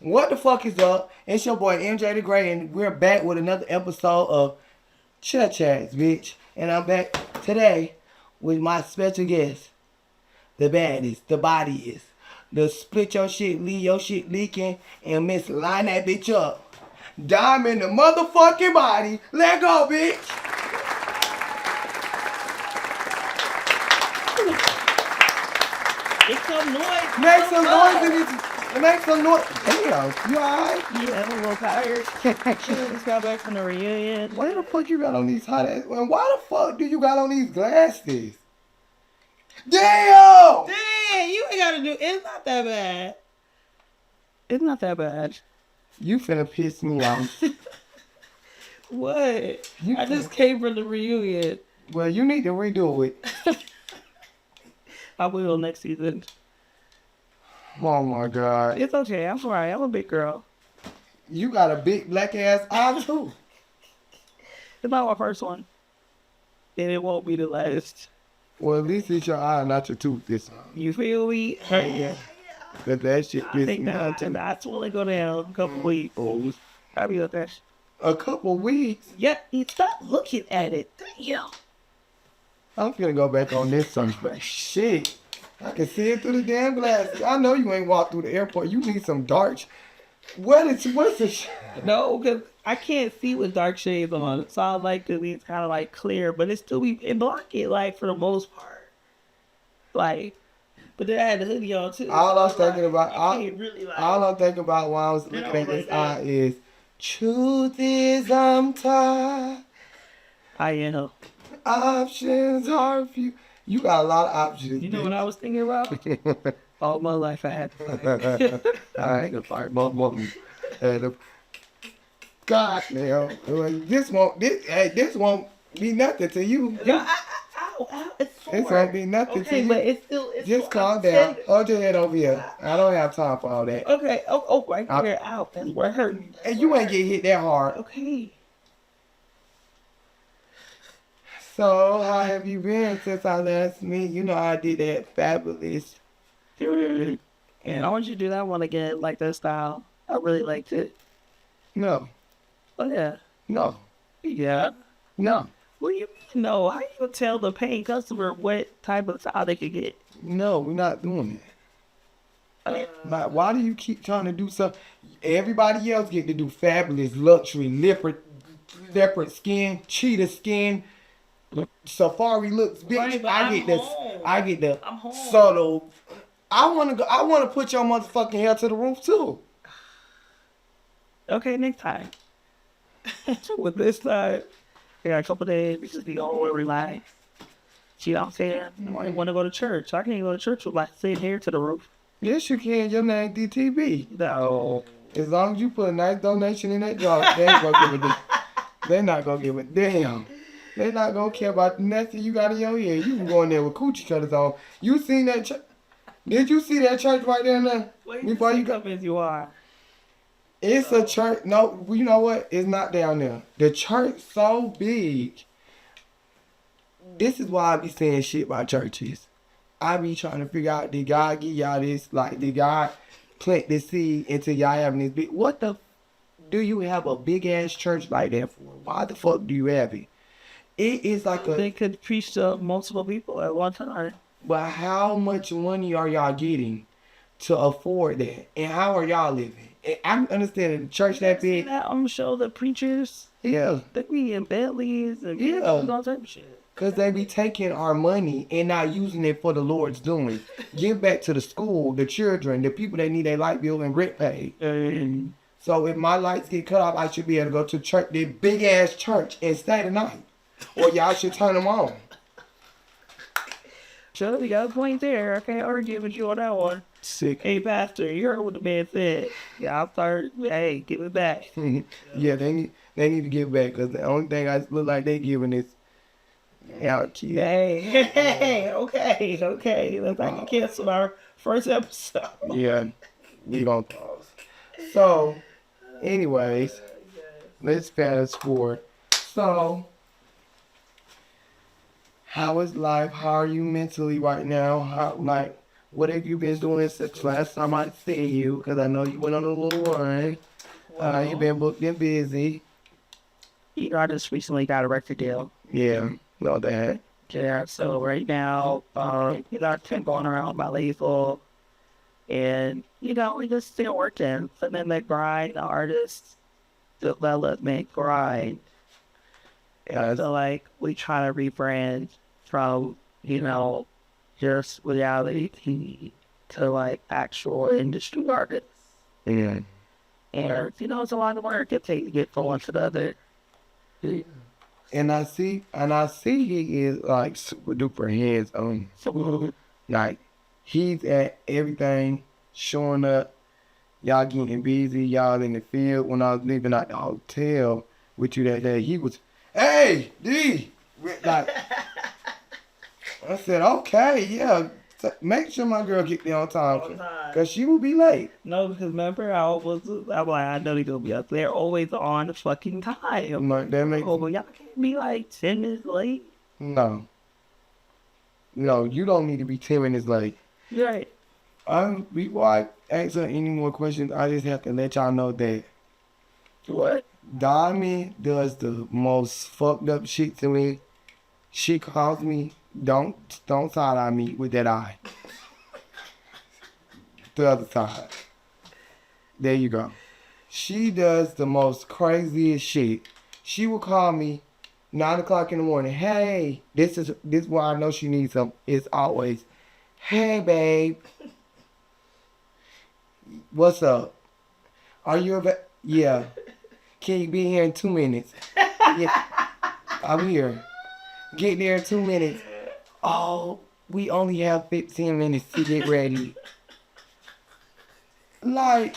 What the fuck is up? It's your boy MJayy The Great, and we're back with another episode of CHATS, bitch. And I'm back today with my special guest, the baddies, the bodies, the split your shit, leave your shit leaking, and miss line that bitch up. Diamond the motherfucking body. Let go, bitch. Make some noise. Make some noise in this. Make some noise. Damn, you alright? Yeah, I'm a little tired. Just got back from the reunion. Why the fuck you got on these hot ass? Why the fuck do you got on these glasses? Damn! Dang, you ain't gotta do. It's not that bad. It's not that bad. You finna piss me off. What? I just came from the reunion. Well, you need to redo it. I will next season. Oh my god. It's okay. I'm alright. I'm a big girl. You got a big black ass eye too. It's not my first one, and it won't be the last. Well, at least it's your eye, not your tooth this time. You feel me? Yeah. Cause that shit I pissed think me off. that's when they go down a couple weeks. I'll be like that. A couple weeks. Yeah, you stop looking at it. Damn. I'm finna go back on this Sunday. Shit. I can see it through the damn glasses. I know you ain't walked through the airport. You need some dark. What's the No, because I can't see with dark shades on. So I like to be kind of like clear, but it still be it block it like for the most part. Like, but then I had the hoodie on too. All I was thinking about, all I'm I'm thinking about while I was looking at this eye is, truth is I'm tired. I am. Options are few. You got a lot of options. You know what I was thinking about? All my life I had to fight. I ain't gonna fight my mom. God damn. This won't be nothing to you. Ow, it's sore. This won't be nothing to you. But it's still. Just calm down. Hold your head over here. I don't have time for all that. Okay. Oh, right here. Ow, that's where it hurt. And you ain't get hit that hard. Okay. So, how have you been since I last met? You know I did that fabulous. And I want you to do that one again, like that style. I really liked it. No. Oh, yeah. No. Yeah. No. Well, you know, how you tell the paying customer what type of style they could get? No, we're not doing that. Like, why do you keep trying to do something? Everybody else get to do fabulous, luxury, leopard skin, cheetah skin, safari looks, bitch. Right, but I get the I'm home. subtle. I wanna put your motherfucking hair to the roof too. Okay, next time. With this time, I got a couple days because we all relax. You know what I'm saying? I want to go to church. I can't go to church with my sitting hair to the roof. Yes, you can. Your name DTB. No. As long as you put a nice donation in that jar, they ain't gonna give a damn. They're not gonna give a damn. They're not gonna care about nothing you got in your ear. You can go in there with coochie cutters on. You seen that church? Did you see that church right there? Before you come as you are. It's a church. No, you know what? It's not down there. The church so big. This is why I be saying shit about churches. I be trying to figure out, did God give y'all this? Like, did God plant this seed into y'all having this big? What the do you have a big ass church like that for? Why the fuck do you have it? It is like They could preach to multiple people at one time. But how much money are y'all getting to afford that? And how are y'all living? And I'm understanding the church that big. That on show the preachers. Yeah. They be in Bentleys and all type of shit. Because they be taking our money and not using it for the Lord's doing. Give back to the school, the children, the people that need their light bill and rent paid. So if my lights get cut off, I should be able to go to church, the big ass church, and stay the night. Or y'all should turn them on. Sure, we got a point there. I can't argue with you on that one. Sick. Hey, Pastor, you heard what the man said. Yeah, I'll start. Hey, give it back. Yeah, they need to give back because the only thing I look like they giving is out. Hey, okay. Let's not cancel our first episode. Yeah, we gonna pause. So, anyways, let's fast forward. So, how is life? How are you mentally right now? What have you been doing since last time I see you? Because I know you went on a little run. You been booked and busy. You know, I just recently got a record deal. Yeah, know that. Yeah, so right now, you know, I've been going around my label, and, you know, we just still working. And then the grind, the artist development grind. Yeah, So, like, we try to rebrand from, you know, just reality TV to, like, actual industry artists. yeah. And, you know, it's a lot of work it takes to get from one to the other. And I see he is like super duper hands on. Like he's at everything, showing up. Y'all getting busy. Y'all in the field. When I was leaving out the hotel with you that day, he was, hey D, like I said, okay, yeah. Make sure my girl get there on time, cause she will be late. No, because remember, I'm like, I know they're gonna be up there, always on the fucking time. Like, that makes Oh, but y'all can't be like 10 minutes late. no, you don't need to be 10 minutes late. Right. Before I answer any more questions, I just have to let y'all know that What? Diamond does the most fucked up shit to me. She calls me, don't side eye me with that eye. The other side. There you go. She does the most craziest shit. She will call me 9 o'clock in the morning. Hey, this is why I know she needs some. It's always, hey babe. What's up? Are you yeah. Can you be here in 2 minutes? Yeah. I'm here. Get there in 2 minutes. Oh, we only have 15 minutes to get ready. Like,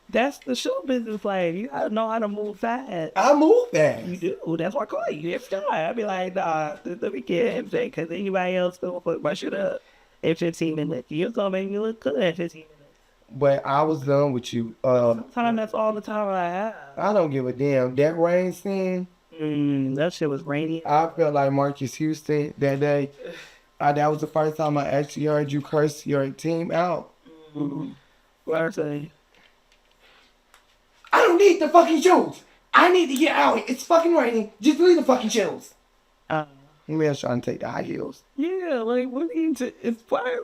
That's the show business. Like, you gotta know how to move fast. I move fast. You do. That's why I call you every time. I be like, nah, let me get MJ, because anybody else gonna fuck my shit up in 15 minutes. You're gonna make me look good in 15 minutes. But I was done with you. Sometimes that's all the time I have. I don't give a damn. That rain scene, That shit was rainy. I felt like Marcus Houston that day. That was the first time I actually heard you curse your team out. What I say? I don't need the fucking shoes. I need to get out. It's fucking raining. Just leave the fucking shoes. Maybe I was trying to take the high heels. Yeah, like, what do you to inspire?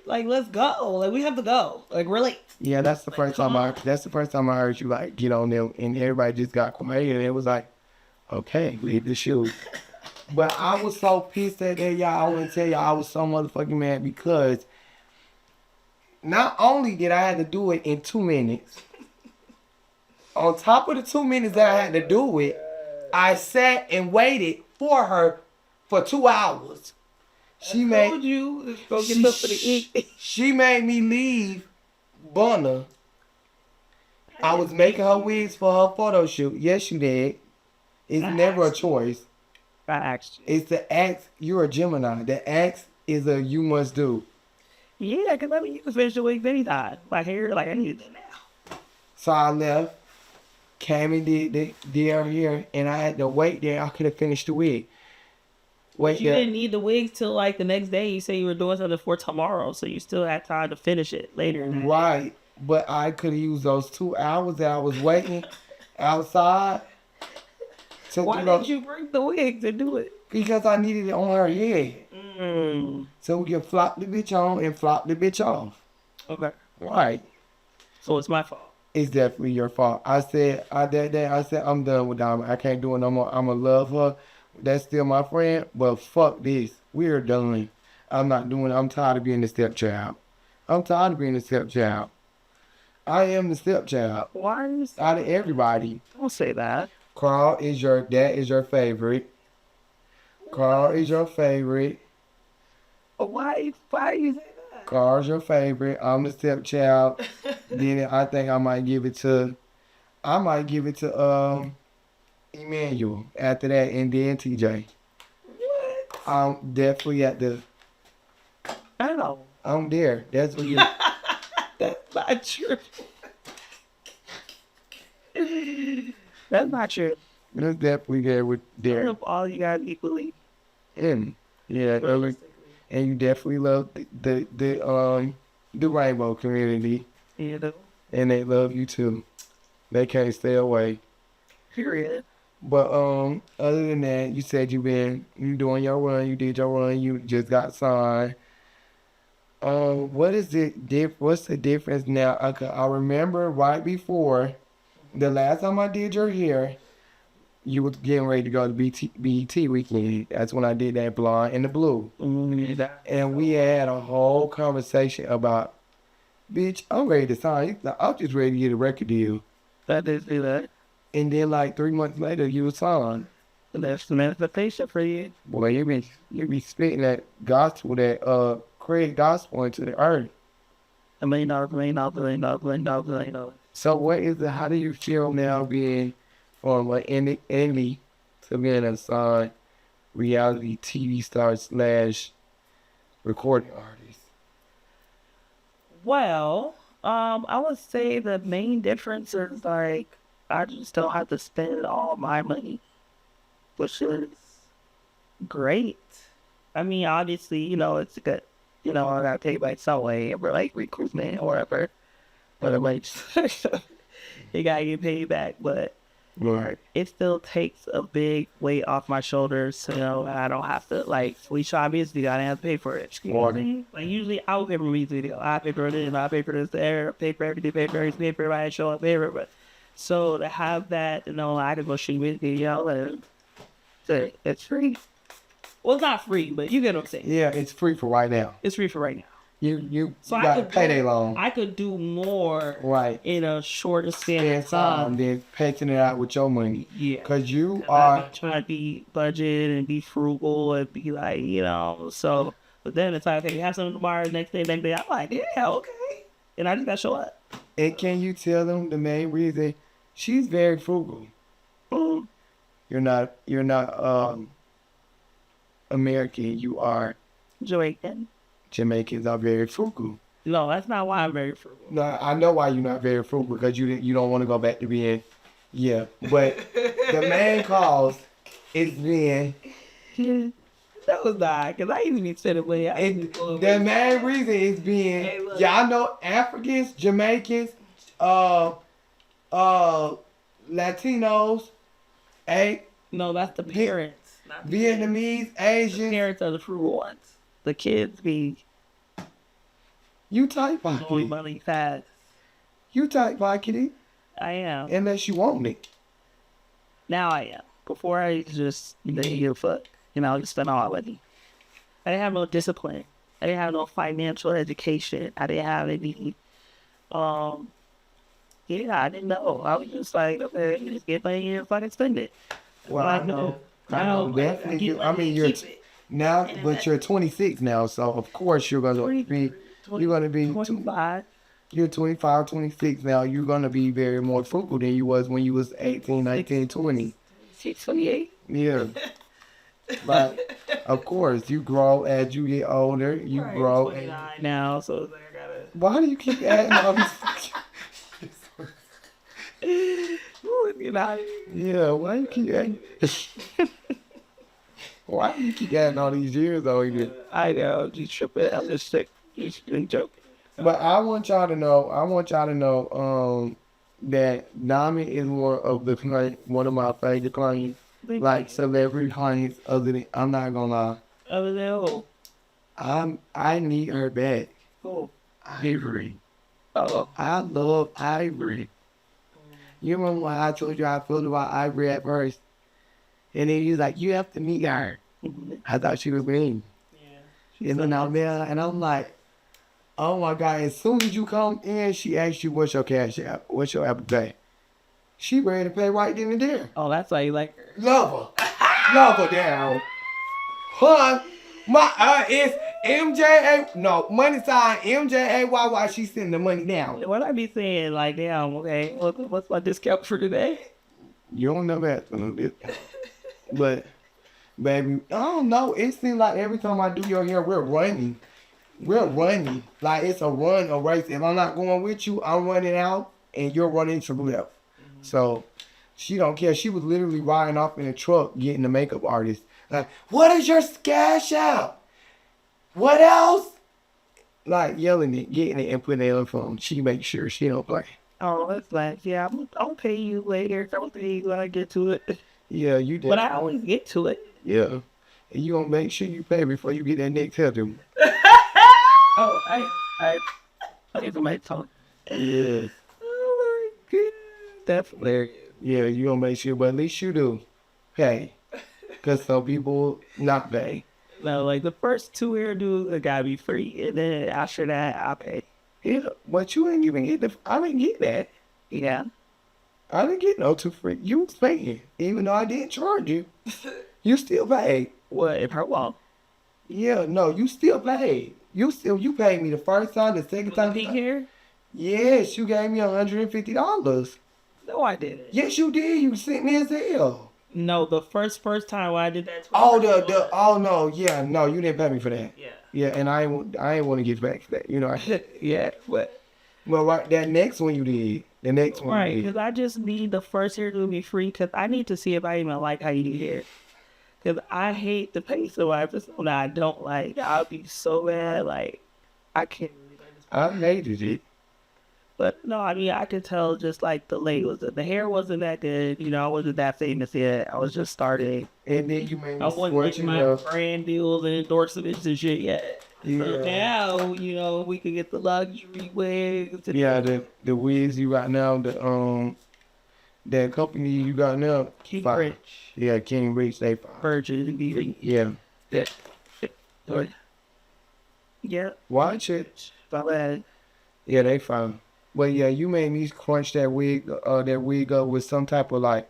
Like, let's go. Like, we have to go. Like, really? Yeah, that's the first time I heard you like get on there, and everybody just got quiet, and it was like, okay, leave the shoes. But I was so pissed that day, y'all. I want to tell y'all, I was so motherfucking mad because not only did I have to do it in 2 minutes, on top of the 2 minutes that I had to do it, I sat and waited for her for 2 hours. She told you to go get something to eat. She made me leave Bunna. I was making her wigs for her photo shoot. Yes, you did. It's never a choice. I asked you. It's the act. You're a Gemini. The act is a you must do. Yeah, because I mean, you can finish the wigs anytime. Like, here, like, I need it now. So I left. Came and did her here, and I had to wait there. I could have finished the wig. Wait, you didn't need the wigs till like the next day. You say you were doing something for tomorrow, so you still had time to finish it later. Right, but I could have used those 2 hours that I was waiting outside. Why didn't you bring the wigs and do it? Because I needed it on her head. So we can flop the bitch on and flop the bitch off. Okay. Right. So it's my fault. It's definitely your fault. I said that day, I'm done with Diamond. I can't do it no more. I'ma love her. That's still my friend, but fuck this. We're done. I'm not doing it. I'm tired of being the stepchild. I'm tired of being the stepchild. I am the stepchild. Why are you out of everybody? Don't say that. Carl is your favorite. Carl is your favorite. Why are you saying that? Carl's your favorite. I'm the stepchild. Then I think I might give it to Emmanuel after that, and then TJ. What? I'm definitely at the. I know. I'm there. That's what you. That's not true. That's not true. That's definitely there with there. Love all you guys equally. And yeah, and you definitely love the the rainbow community. You know, And they love you too. They can't stay away. period. But other than that, you said you doing your run, you did your run, you just got signed. What is it what's the difference now? I remember right before the last time I did your hair, you was getting ready to go to BT weekend. That's when I did that blonde and the blue. And we had a whole conversation about, bitch, I'm ready to sign. I'm just ready to get a record deal. That is that. And then like 3 months later, you was signed. That's the manifestation for you. Boy, you be spitting that gospel, that Craig gospel into the earth. $1 million, $1 million, $1 million, $1 million, $1 million. So what is it? How do you feel now being from an indie to being a signed reality TV star / recording artist? Well, I would say the main difference is like I just don't have to spend all my money, which is great. I mean, obviously, you know, it's good. You know, I got paid by Subway or like recruitment or whatever. But like, you gotta get paid back. But Right. it still takes a big weight off my shoulders. So, you know, I don't have to like shop music. I don't have to pay for it. You know what I mean? Like usually I'll pay for a music video. I pay for this, I pay for this there, pay for everything, pay for everything, pay for everybody show up, pay for it. But so to have that, you know, I can go shoot music video and it's free. Well, it's not free, but you get what I'm saying. Yeah, it's free for right now. It's free for right now. You got payday loan. I could do more Right. in a shorter span Spend of time time. then patching it out with your money. Yeah. Cause you I'm are not trying to be budget and be frugal and be like, you know, so, but then it's like, okay, you have something tomorrow, next day, I'm like, yeah, okay. And I just gotta show up. and can you tell them the main reason? She's very frugal. Mm. You're not American, you are Jamaican. Jamaicans are very frugal. No, that's not why I'm very frugal. No, I know why you're not very frugal, because you don't want to go back to being, yeah. But the main cause is being, That was not, because I even be spending money. the main reason is being, Hey, look. yeah, I know Africans, Jamaicans, Latinos, No, that's the parents. Not the Vietnamese, Asians. parents are the frugal ones. The kids be You tight blowing pocket. money fast. You tight pocket I am. unless you want it. Now I am. Before I just didn't give a fuck. You know, I just spent all my money. I didn't have no discipline. I didn't have no financial education. I didn't have any yeah, I didn't know. I was just like, okay, you just get money and fucking spend it. Well, I know. Now, Definitely. I mean, you're now, but you're 26 now, so of course you're gonna be. You're gonna be. 25. You're 25, 26 now. You're gonna be very more frugal than you was when you was 18, 19, 20. 28. Yeah. But of course, you grow as you get older. You grow. And, 29 now, so it's like I gotta. why do you keep adding all these? You know, Yeah. Why you keep adding? Why do you keep adding all these years on you? I know, I'm just tripping. I'm just sick. Just joking. But I want y'all to know, that Diamond is one of my favorite clients, like celebrity clients. Other than, I'm not gonna lie, Other than who? I need her back. Who? Ivory. Oh, I love Ivory. You remember when I told you how I felt about Ivory at first? And then you was like, you have to meet her. I thought she was mean. yeah. And then I'm there, and I'm like, oh my God, as soon as you come in, she asks you, what's your cash app? What's your Apple Pay? She ready to pay right then and there. Oh, that's why you like her. Love her. Love her down. Huh? It's MJA, no, money sign MJayy. She sending the money down. What I be saying, like, damn, okay, what's my discount for today? You don't know that. But, baby, I don't know. It seems like every time I do your hair, we're running. Like it's a race. If I'm not going with you, I'm running out and you're running to the left. So she don't care. She was literally riding off in a truck getting the makeup artist. Like, what is your cash out? What else? like yelling it, getting it, and putting it on the phone. She makes sure she don't play. Oh, that's nice. Yeah, I'll pay you later. I'll pay you when I get to it. Yeah, you did. But I always get to it. Yeah. And you gonna make sure you pay before you get that next healthy one. Oh, I need to make time. Yeah. Oh my god, that's hilarious. Yeah, you gonna make sure, but at least you do pay. Cause some people not pay. No, like the first 2 hairdos, it gotta be free, and then after that, I pay. Yeah, but you ain't even get I didn't get that. Yeah. I didn't get no 2 free. You was paying. Even though I didn't charge you. You still paid. What, if her wall? Yeah, no, you still paid. You paid me the first time, the second time. Pink hair? Yes, you gave me $150. No, I didn't. Yes, you did. You sent me as hell. No, the first time when I did that. Oh no, yeah, no, you didn't pay me for that. Yeah. Yeah, and I ain't want to get back to that. You know, Yeah, but. well, right, that next one you did. The next one. Right, you did. because I just need the first hair to be free, because I need to see if I even like how you do hair. Because I hate the pace of episode that I don't like. I'll be so mad, like, I can't really understand. I hated it. But no, I mean, I could tell just like the hair wasn't that good. You know, I wasn't that famous yet. I was just starting. And then you made me I wasn't sweat getting my brand deals and endorsements and shit yet. Yeah. So now, you know, we could get the luxury wigs. Yeah, the wigs you got now, that company you got now. King fine. Rich. Yeah, King Rich, they fine. Virgin. Yeah. Yeah. Watch it. My bad. Yeah, they fine. But yeah, you made me crunch that wig up with some type of like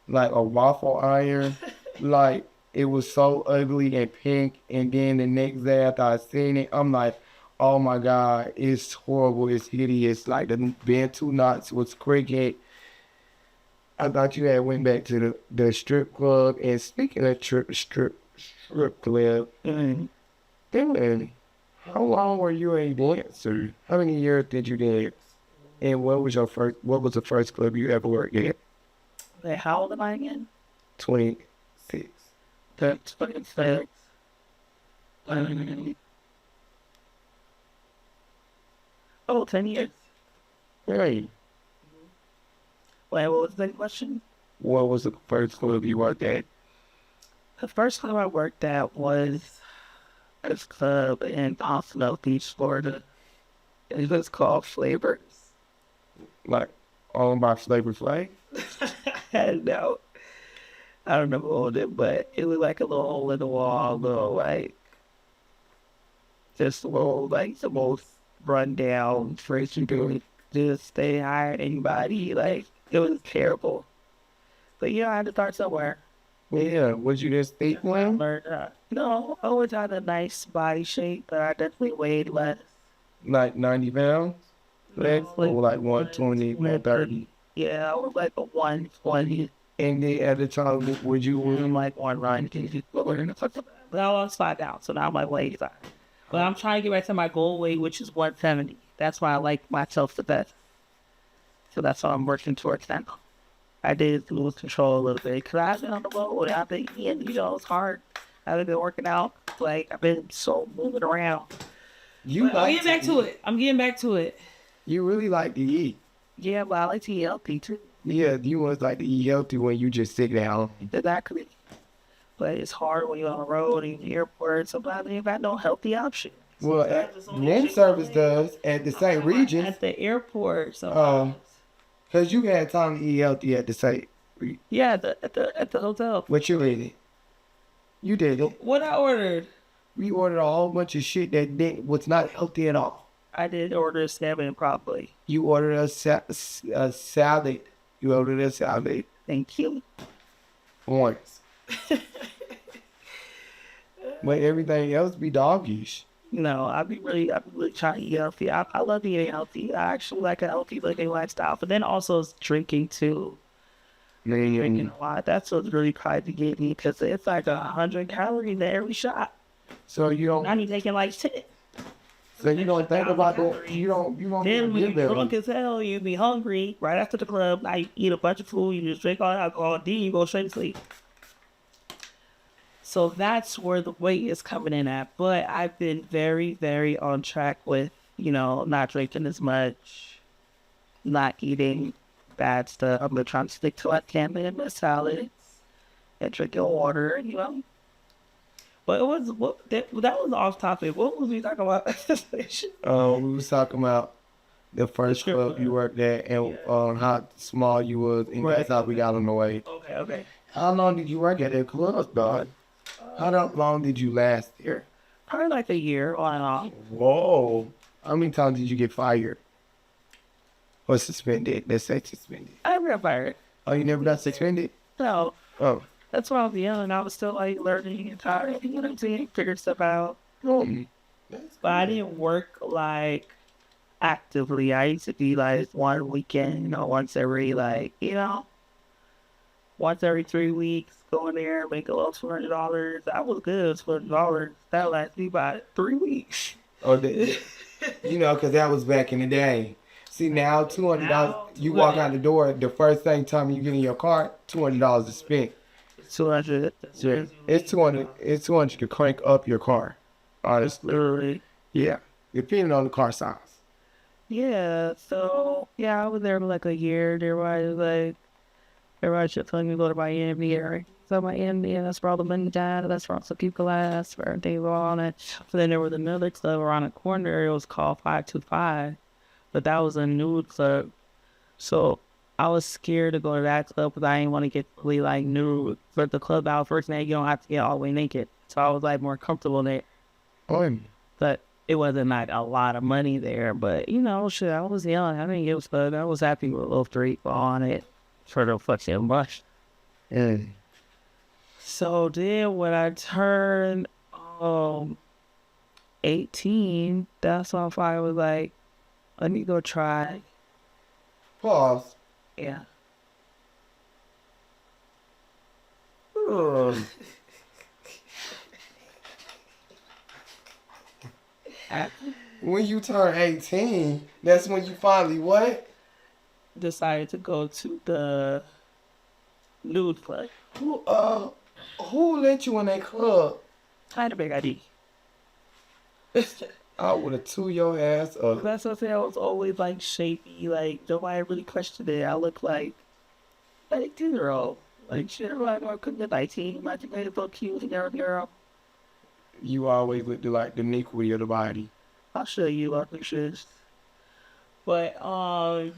a waffle iron. Like it was so ugly and pink. And then the next day after I seen it, I'm like, oh my God, it's horrible, it's hideous. Like the bent 2 knots was cricket. I thought you had went back to the strip club. And speaking of strip club, then how long were you a dancer? How many years did you dance? And what was the first club you ever worked at? Wait, how old am I again? 26. That's 26. Oh, 10 years. Hey, Wait, what was the question? what was the first club you worked at? The first club I worked at was this club in Oslo Beach, Florida. It was called Flavors. Like, owned by Flavor Flav? No, I don't know who owned it, but it was like a little hole in the wall, little like, just a little like the most rundown place you could just stay hire anybody. Like it was terrible. But yeah, I had to start somewhere. Yeah, was you just thick one? No, I always had a nice body shape, but I definitely weighed less. Like 90 pounds? Less? Or like 120, 130? Yeah, I was like a 120. And then at the time, would you I'm like 190. But I lost 5 pounds, so now I'm like weight size. But I'm trying to get back to my goal weight, which is 170. That's why I like myself the best. So that's what I'm working towards now. I did lose control a little bit because I've been on the road. I've been eating, you know, it's hard. I've been working out. Like, I've been so moving around. I'm getting back to it. I'm getting back to it. You really like to eat. Yeah, but I like to eat healthy too. Yeah, you must like to eat healthy when you just sit down. Exactly. But it's hard when you're on the road and the airport. Sometimes you ain't got no healthy option. Well, room service does at the St. Regis. At the airport, so. Cause you had time to eat healthy at the St. Yeah, at the hotel. What you ate? You did it. What I ordered? We ordered a whole bunch of shit that was not healthy at all. I did order salmon properly. You ordered a salad. You ordered a salad. Thank you. Once. But everything else be doggish. No, I be really trying to eat healthy. I love eating healthy. I actually like a healthy looking lifestyle. But then also drinking too. Drinking a lot. That's what's really trying to get me because it's like 100 calories in every shot. So you don't. I be taking like 10. So you don't think about that. You don't. Then when you're drunk as hell, you be hungry right after the club. Now you eat a bunch of food. You just drink all the alcohol. Then you go straight to sleep. So that's where the weight is coming in at. But I've been very, very on track with, not drinking as much, not eating bad stuff. I'm trying to stick to what can be in my salads and drinking water. But that was off topic. What was we talking about? We was talking about the first club you worked at and how small you was, and that's how we got on the way. Okay. How long did you work at that club, dog? How long did you last there? Probably like a year on and off. Whoa. How many times did you get fired? Or suspended? Let's say suspended. I never got fired. Oh, you never got suspended? No. Oh. That's when I was young. I was still like learning and tired. You know what I'm saying? Figuring stuff out. But I didn't work like actively. I used to be like one weekend, once every once every 3 weeks, go in there, make a little $200. That was good, $200. That lasted me about 3 weeks. Oh, because that was back in the day. See, now $200, you walk out the door, the first thing time you get in your car, $200 is spent. 200. It's 200. It's 200 to crank up your car. Honestly. Literally. Yeah. Depending on the car size. Yeah. So I was there for like a year. Everybody should telling me to go to Miami, right? So Miami, that's where all the money died. That's where all the people last, where they were on it. So then there was another club around the corner. It was called 525, but that was a nude club. So I was scared to go to that club because I didn't want to get really like nude. But the club out first night, you don't have to get all the way naked. So I was like more comfortable there. But it wasn't like a lot of money there. But shit, I was young. I mean, it was fun. I was happy with a little street on it for the fucking much. So then when I turned 18, that's when I was like, let me go try. Pause. Yeah. When you turn 18, that's when you finally what? Decided to go to the nude club. Who let you in that club? I had a big ID. I would have threw your ass up. That's what I said. I was always like shapy. Like nobody really questioned it. I look like a 18-year-old. Like shit, like I couldn't get 19. My tomato so cute and every girl. You always looked like the iniquity of the body. I'll show you what pictures. But 18,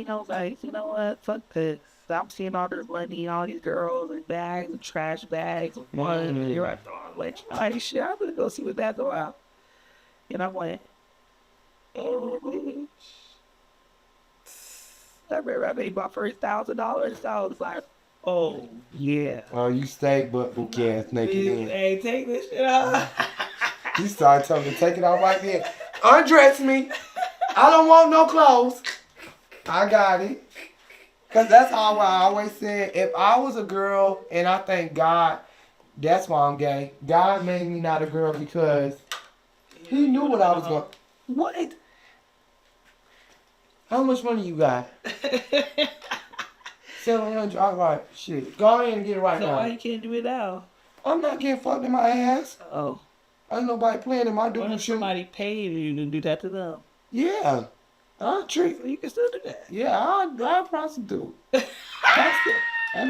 I was like, you know what? Fuck this. I'm seeing all this money, all these girls and bags and trash bags. You're right. Like, shit, I'm gonna go see what that's about. And I went, oh, bitch. I remember I made my first $1,000. So I was like, oh, yeah. Oh, you stayed butt bookie ass naked in. Hey, take this shit off. You started telling me to take it off right there. Undress me. I don't want no clothes. I got it. Because that's how I always said, if I was a girl, and I thank God, that's why I'm gay. God made me not a girl because he knew what I was going. What? How much money you got? 700. I was like, shit. Go ahead and get it right now. So why you can't do it now? I'm not getting fucked in my ass. Oh. Ain't nobody playing in my What dude if shit. somebody paid you to do that to them? Yeah. I'll treat. So you can still do that. Yeah, I'll prostitute. I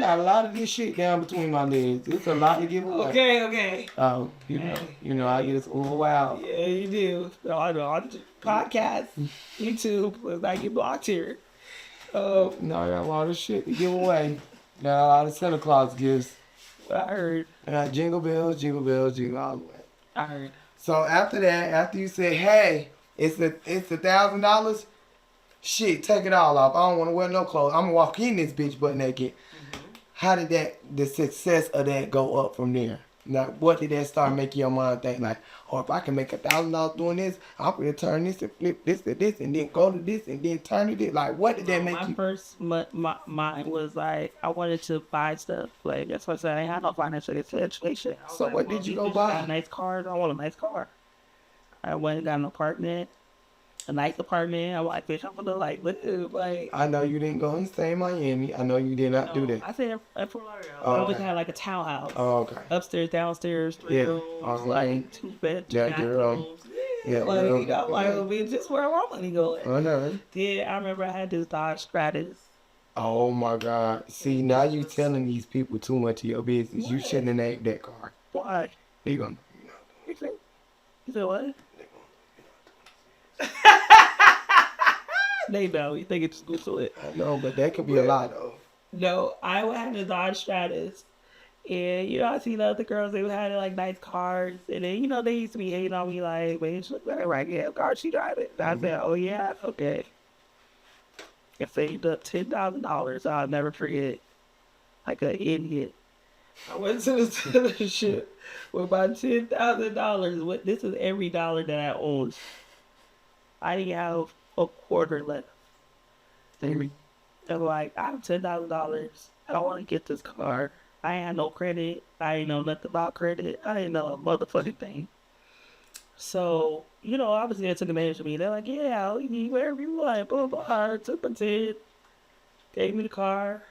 got a lot of this shit down between my legs. It's a lot to give away. Okay. Oh, you know, I get this all wild. Yeah, you do. No, I know. On podcast, YouTube, I get blocked here. No, I got a lot of shit to give away. Got a lot of Santa Claus gifts. I heard. I got jingle bells, jingle all the way. I heard. So after that, after you said, hey, it's $1,000, shit, take it all off. I don't want to wear no clothes. I'm gonna walk in this bitch butt naked. How did the success of that go up from there? Now, what did that start making your mind think like, oh, if I can make $1,000 doing this, I'm gonna turn this and flip this to this and then go to this and then turn to this. Like, what did that make you? My first mind was like, I wanted to buy stuff. Like, that's what I said. I had no financial situation. So what did you go buy? A nice car. I want a nice car. I went and got an apartment. a nice apartment. I'm like, bitch, I'm gonna like live. Like, I know you didn't go and stay in Miami. I know you did not do that. I stayed at Fort Lauderdale. Oh, I always okay. had like a townhouse. Oh, okay. Upstairs, downstairs, 3 rooms, like 2 bed, 2 bathrooms. Yeah, like, I'm like, oh, bitch, this where my money going. I know. Yeah, I remember I had this Dodge Stratus. Oh my God. See, now you telling these people too much of your business. You shouldn't have named that car. Why? They gonna. You said what? They know. You think it's just Google it. I know, but that could be a lot though. No, I had a Dodge Stratus. And, you know, I seen the other girls, they had like nice cars. And then, you know, they used to be hating on me like, man, she look better right here. Car she driving. I said, oh yeah, okay. I saved up $10,000. I'll never forget. Like an idiot. I went to the dealership with my $10,000. This is every dollar that I owned. I didn't have a quarter left. I'm like, I have $10,000. I don't want to get this car. I ain't had no credit. I ain't know nothing about credit. I didn't know a motherfucking thing. So, you know, obviously they took advantage of me. They're like, yeah, you need whatever you want. Blah, blah, blah. Took my 10. Gave me the car.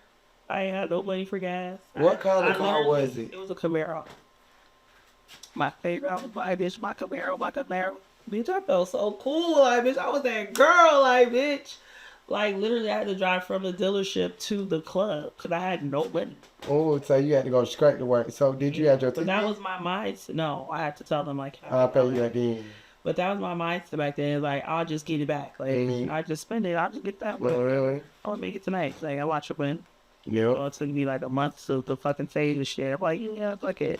I ain't had no money for gas. What kind of car was it? It was a Camaro. My favorite. I was my bitch, my Camaro. Bitch, I felt so cool. Like, bitch, I was that girl. Like, bitch. Like, literally, I had to drive from the dealership to the club because I had no money. Oh, so you had to go straight to work. So did you have your But that was my mindset. No, I had to tell them, like, I'll pay you at the end. But that was my mindset back then. Like, I'll just get it back. Like, I just spend it. I'll just get that one. Oh, really? I'll make it tonight. Like, I watch it win. Yeah. So it took me like a month to fucking save the shit. I'm like, yeah, fuck it.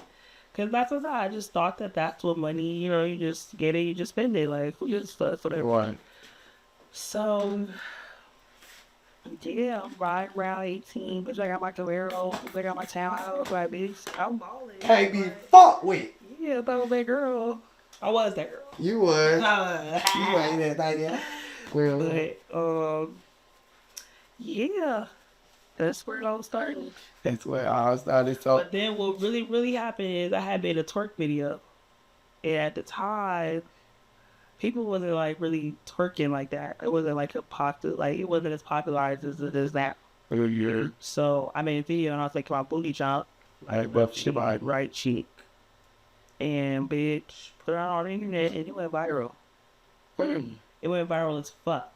Because that's what I just thought that's what money, you know, you just get it, you just spend it. Like, who just fuss, whatever. Right. So, yeah, I'm riding around 18, bitch. I got my Camaro, I got my townhouse, like, bitch. I'm balling. Can't be fucked with. Yeah, that was that girl. I was that girl. You was. You ain't that thing. Well, but, yeah. That's where it all started. That's where it all started. So, but then what really, really happened is I had made a twerk video. And at the time, people wasn't like really twerking like that. It wasn't like a popular, like it wasn't as popularized as it is now. yeah. So I made a video and I was like, my booty jump. Like left cheek. Right cheek. And bitch, put it on the internet and it went viral. It went viral as fuck.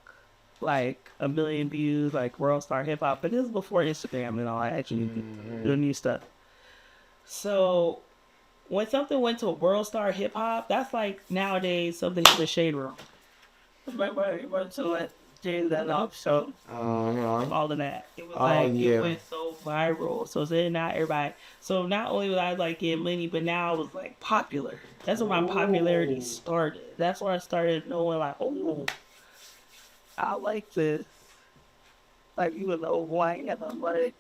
Like 1 million views, like World Star Hip Hop, but this is before Instagram and all that actually the new stuff. So when something went to World Star Hip Hop, that's like nowadays something in the shade room. Right to it, James that up, so all of that. It was it went so viral. So then now everybody. So not only was I like getting money, but now I was like popular. That's where my popularity started. That's where I started knowing like, oh, I like this. Like, even though who I am, but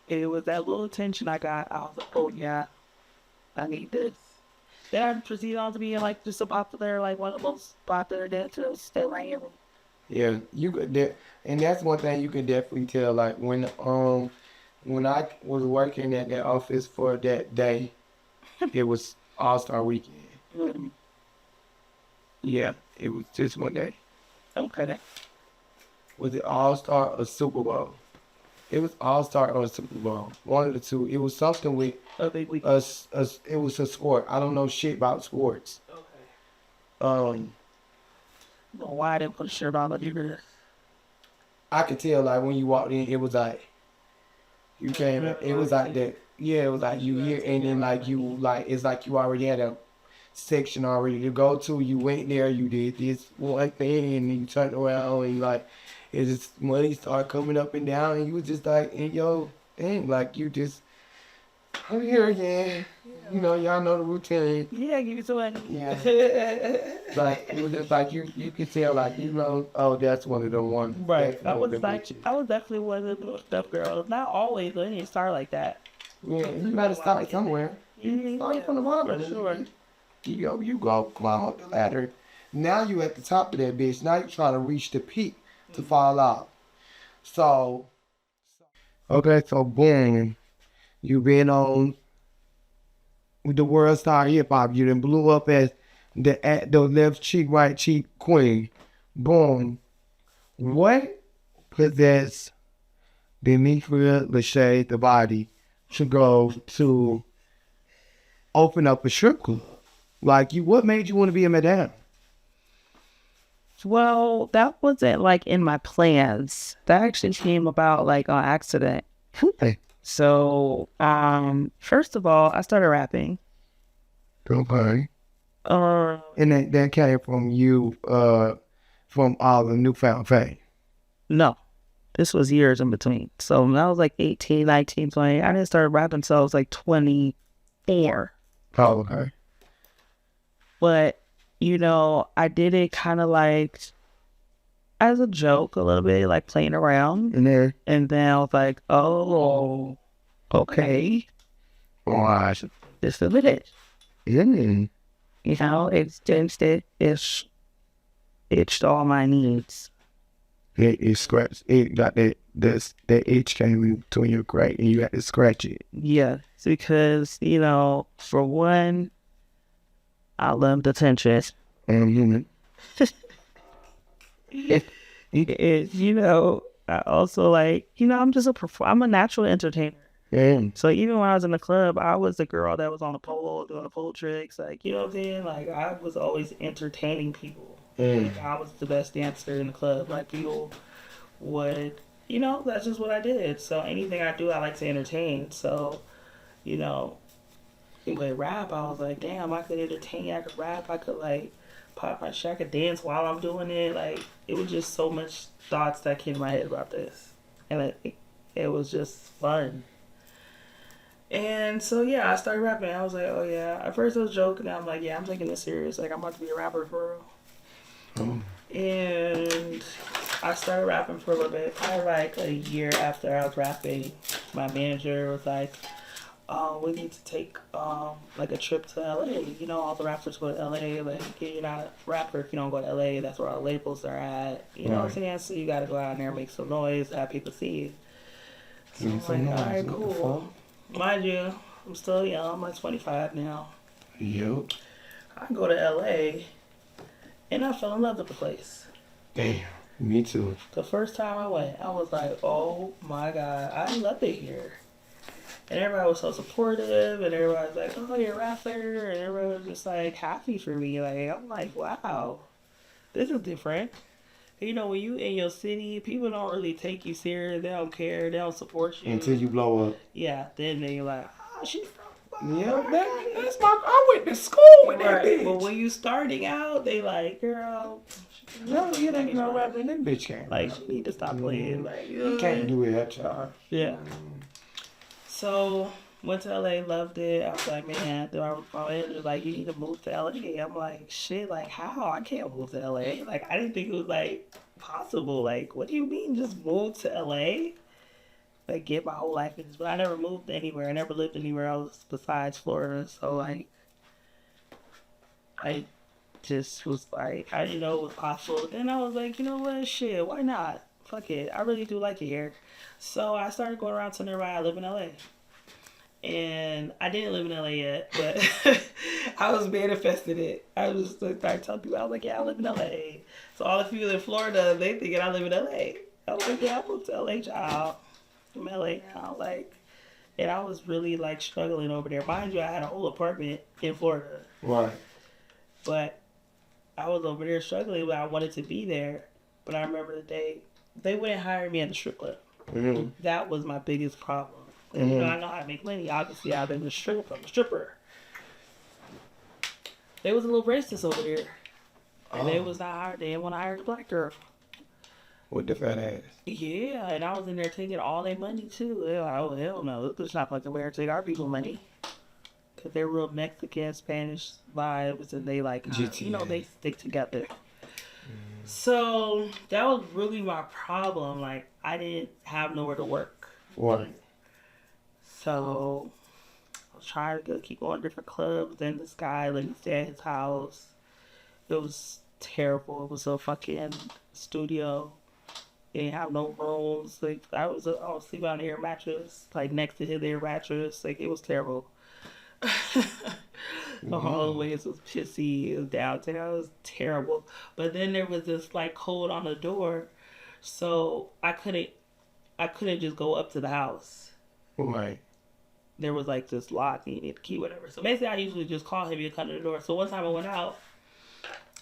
it was that little attention I got. I was like, oh yeah, I need this. Then I proceeded on to being like just a popular, like one of the most popular dancers that I am. Yeah, you could, and that's one thing you can definitely tell. Like when I was working at that office for that day, it was All-Star Weekend. Mm-hmm. Yeah, it was just one day. Okay. Was it All-Star or Super Bowl? It was All-Star or Super Bowl. One of the two. It was something with us. It was a sport. I don't know shit about sports. Okay. Well, why I didn't put a shirt on like you? I could tell like when you walked in, it was like you came. It was like that. Yeah, it was like you here, and then like you like it's like you already had a section already to go to. You went there, you did this one thing, and then you turned around and like it just money started coming up and down, and you was just like in your thing, like you just I'm here again. You know, y'all know the routine. Yeah, give it to it. Yeah. Like it was just like you could tell like you know, oh that's one of the ones. Right. I was definitely one of those stuff girls. Not always, but it didn't start like that. Yeah, you gotta start somewhere. You start from the bottom. For sure. You go climb up the ladder. Now you at the top of that bitch. Now you trying to reach the peak to fall off. So, okay, so boom, you been on with the World Star Hip Hop. You done blew up as the left cheek, right cheek queen. Boom. What possessed Demetria Lachey, the body, to go to open up a strip club? Like, what made you want to be a madame? Well, that wasn't like in my plans. That actually came about like on accident. Hey. So, first of all, I started rapping. Okay. Uh, And that came from you, from all the newfound fame. no, this was years in between. So when I was like 18, 19, 20, I didn't start rapping until I was like 24. Oh, okay. But, you know, I did it kind of like as a joke a little bit, like playing around. And then I was like, oh, okay. Wow. This is it. Yeah. You know, it's all my needs. It scratched. It got that itch came in between your crack, and you had to scratch it. Yeah, it's because, you know, for one, I love attention. And You know, I also like, you know, I'm a natural entertainer. yeah. So even when I was in the club, I was the girl that was on the pole doing the pole tricks. Like, you know what I'm saying? Like, I was always entertaining people. Like, I was the best dancer in the club. Like, people would, you know, that's just what I did. So anything I do, I like to entertain. So, you know, with rap, I was like, damn, I could entertain, I could rap, I could like pop my shit, I could dance while I'm doing it. Like, it was just so much thoughts that came in my head about this. And it was just fun. And so, yeah, I started rapping. I was like, oh, yeah. At first, I was joking. I'm like, yeah, I'm taking this serious. Like, I'm about to be a rapper for real. And I started rapping for a little bit. Probably like a year after I was rapping, my manager was like, oh, we need to take like a trip to LA. You know, all the rappers go to LA. Like, you're not a rapper if you don't go to LA. That's where all the labels are at. You know what I'm saying? So you got to go out there and make some noise, have people see you. So I'm like, all right, cool. Mind you, I'm still young. I'm like 25 now. Yep. I go to LA and I fell in love with the place. Damn. Me too. The first time I went, I was like, oh my God, I love it here. And everybody was so supportive, and everybody was like, oh, you're a rapper, and everybody was just like happy for me. Like, I'm like, wow, this is different. You know, when you in your city, people don't really take you serious. They don't care. They don't support you. Until you blow up. Yeah, then they like, oh, she's from... Yeah, that's I went to school with that bitch. But when you starting out, they like, girl, no, you ain't no rapper. That bitch can't. Like, you need to stop playing. Like, you can't do it at y'all. Yeah. So, went to LA, loved it. I was like, man, my manager was like, you need to move to LA. I'm like, shit, like, how? I can't move to LA. Like, I didn't think it was, like, possible. Like, what do you mean just move to LA? Like, get my whole life in this. But I never moved anywhere. I never lived anywhere else besides Florida. So, like, I just was like, I didn't know it was possible. Then I was like, you know what? Shit, why not? Fuck it. I really do like it here. So I started going around telling everybody I live in LA. And I didn't live in LA yet, but I was manifesting it. I was started telling people, I was like, yeah, I live in LA. So all the people in Florida, they thinking I live in LA. I was like, yeah, I moved to LA, child. I'm LA now. Like, and I was really like struggling over there. Mind you, I had a whole apartment in Florida. Right. But I was over there struggling, but I wanted to be there. But I remember the day they wouldn't hire me at the strip club. Mm-hmm. That was my biggest problem. Mm-hmm. You know, I know how to make money. Obviously, I've been a stripper. I'm a stripper. They was a little racist over there. And they was not hired. They didn't want to hire the black girl. With the fat ass. Yeah, and I was in there taking all their money, too. They were like, oh, hell no. It's not like the way to take our people money. Because they're real Mexican, Spanish vibes. And they like, you know, they stick together. So that was really my problem. Like, I didn't have nowhere to work. Right. So I was trying to keep going to different clubs. Then this guy let me stay at his house. It was terrible. It was a fucking studio. They didn't have no rooms. Like, I was sleeping on the air mattress, like next to his air mattress. Like, it was terrible. The hallways was pissy. It was downtown. It was terrible. But then there was this like code on the door, so I couldn't just go up to the house. Right. There was like this lock, you need the key, whatever. So basically, I usually just call him and come to the door. So one time I went out.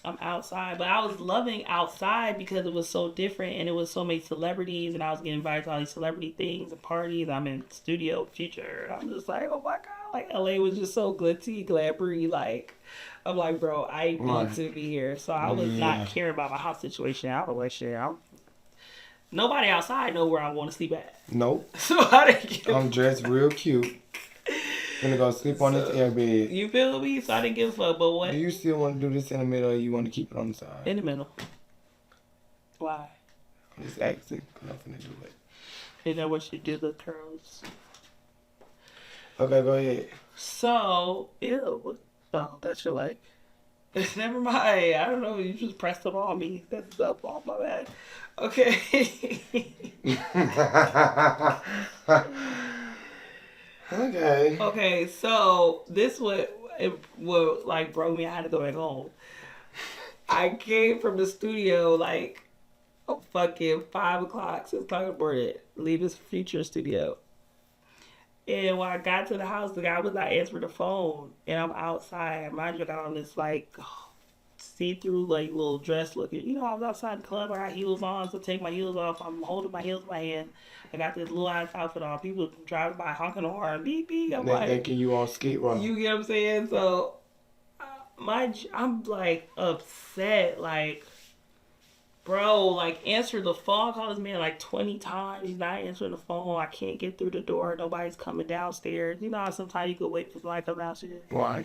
I'm outside, but I was loving outside because it was so different and it was so many celebrities and I was getting invited to all these celebrity things and parties. I'm in Studio Future. I'm just like, oh my God, like LA was just so glitzy, glamoury. Like, I'm like, bro, I need to be here. So I was not caring about my house situation. I was like, shit, nobody outside know where I want to sleep at. Nope. So I didn't give I'm dressed real cute. Gonna go sleep on this air bed. You feel me? So I didn't give a fuck. But what? Do you still want to do this in the middle or you want to keep it on the side? In the middle. Why? I'm just asking. I'm not gonna do it. Is that what you do, the curls? Okay, go ahead. So, ew. Oh, that's your like. Never mind. I don't know. You just pressed it on me. That's up off my bad. Okay. Okay. Okay, so this would like broke me. I had to go back home. I came from the studio like fucking 5 o'clock, 6 o'clock in the morning. Leave this Future studio. And when I got to the house, the guy was not answering the phone. And I'm outside. Mind you, I got on this like see-through like little dress looking. You know, I was outside the club. I got heels on, so take my heels off. I'm holding my heels in my hand. I got this little ass outfit on. People driving by honking the horn, beep beep. I'm like, thinking you on skate rock. You get what I'm saying? So, I'm like upset. Like, bro, like answer the phone. I call this man like 20 times. He's not answering the phone. I can't get through the door. Nobody's coming downstairs. You know how sometimes you could wait for somebody to come downstairs? Why?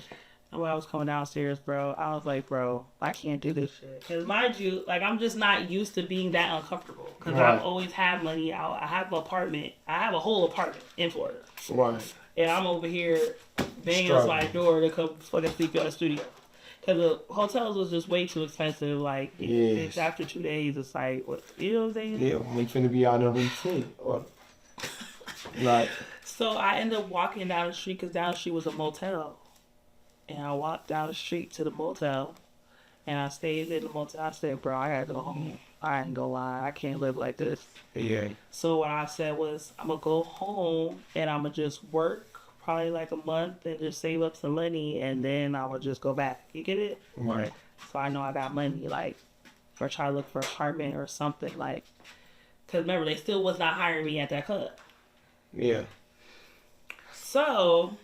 When I was coming downstairs, bro, I was like, bro, I can't do this shit. Because mind you, like, I'm just not used to being that uncomfortable. Because I've always had money out. I have an apartment. I have a whole apartment in Florida. Right. And I'm over here banging on my door to come fucking sleep in the studio. Because the hotels was just way too expensive. Like, it's after 2 days, it's like, what, you know what I'm saying? Yeah, we finna be out of routine. Like. So I ended up walking down the street because down the street was a motel. And I walked down the street to the motel, and I stayed in the motel. I said, bro, I gotta go home. I ain't gonna lie. I can't live like this. Yeah. So what I said was, I'm gonna go home, and I'm gonna just work probably like a month and just save up some money, and then I will just go back. You get it? Right. So I know I got money, like, or try to look for an apartment or something, like, because remember, they still was not hiring me at that club. Yeah. So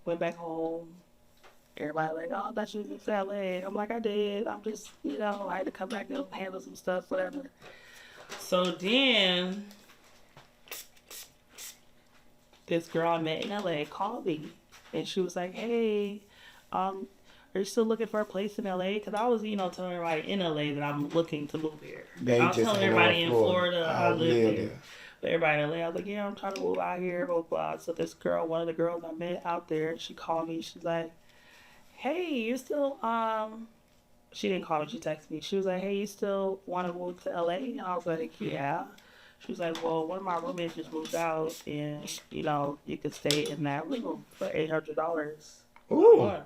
went back home. Everybody like, oh, that's just LA. I'm like, I did. I'm just, you know, I had to come back and handle some stuff, whatever. So then, this girl I met in LA called me. And she was like, hey, are you still looking for a place in LA? Because I was, you know, telling everybody in LA that I'm looking to move here. I was telling everybody in Florida I live there. Everybody in LA, I was like, yeah, I'm trying to move out here, blah, blah. So this girl, one of the girls I met out there, she called me. She's like, hey, you still, she didn't call me, she texted me. She was like, hey, you still want to move to LA? And I was like, yeah. She was like, well, one of my roommates just moved out, and, you know, you could stay in that room for $800 a month.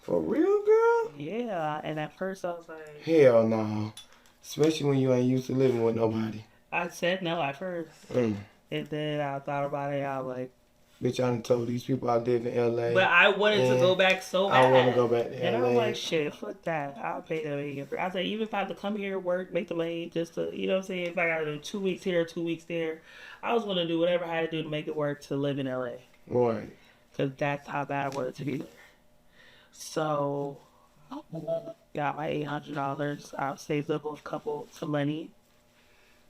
For real, girl? Yeah, and at first I was like, hell no. Especially when you ain't used to living with nobody. I said no at first. And then I thought about it. I was like, bitch, I done told these people I live in LA. But I wanted to go back so bad. I want to go back to LA. And I was like, shit, fuck that. I'll pay them again. I said, even if I have to come here, work, make the money, just to, you know what I'm saying? If I got to do 2 weeks here, 2 weeks there, I was going to do whatever I had to do to make it work to live in LA. Right. Because that's how bad I wanted to be there. So, got my $800. I saved up some money.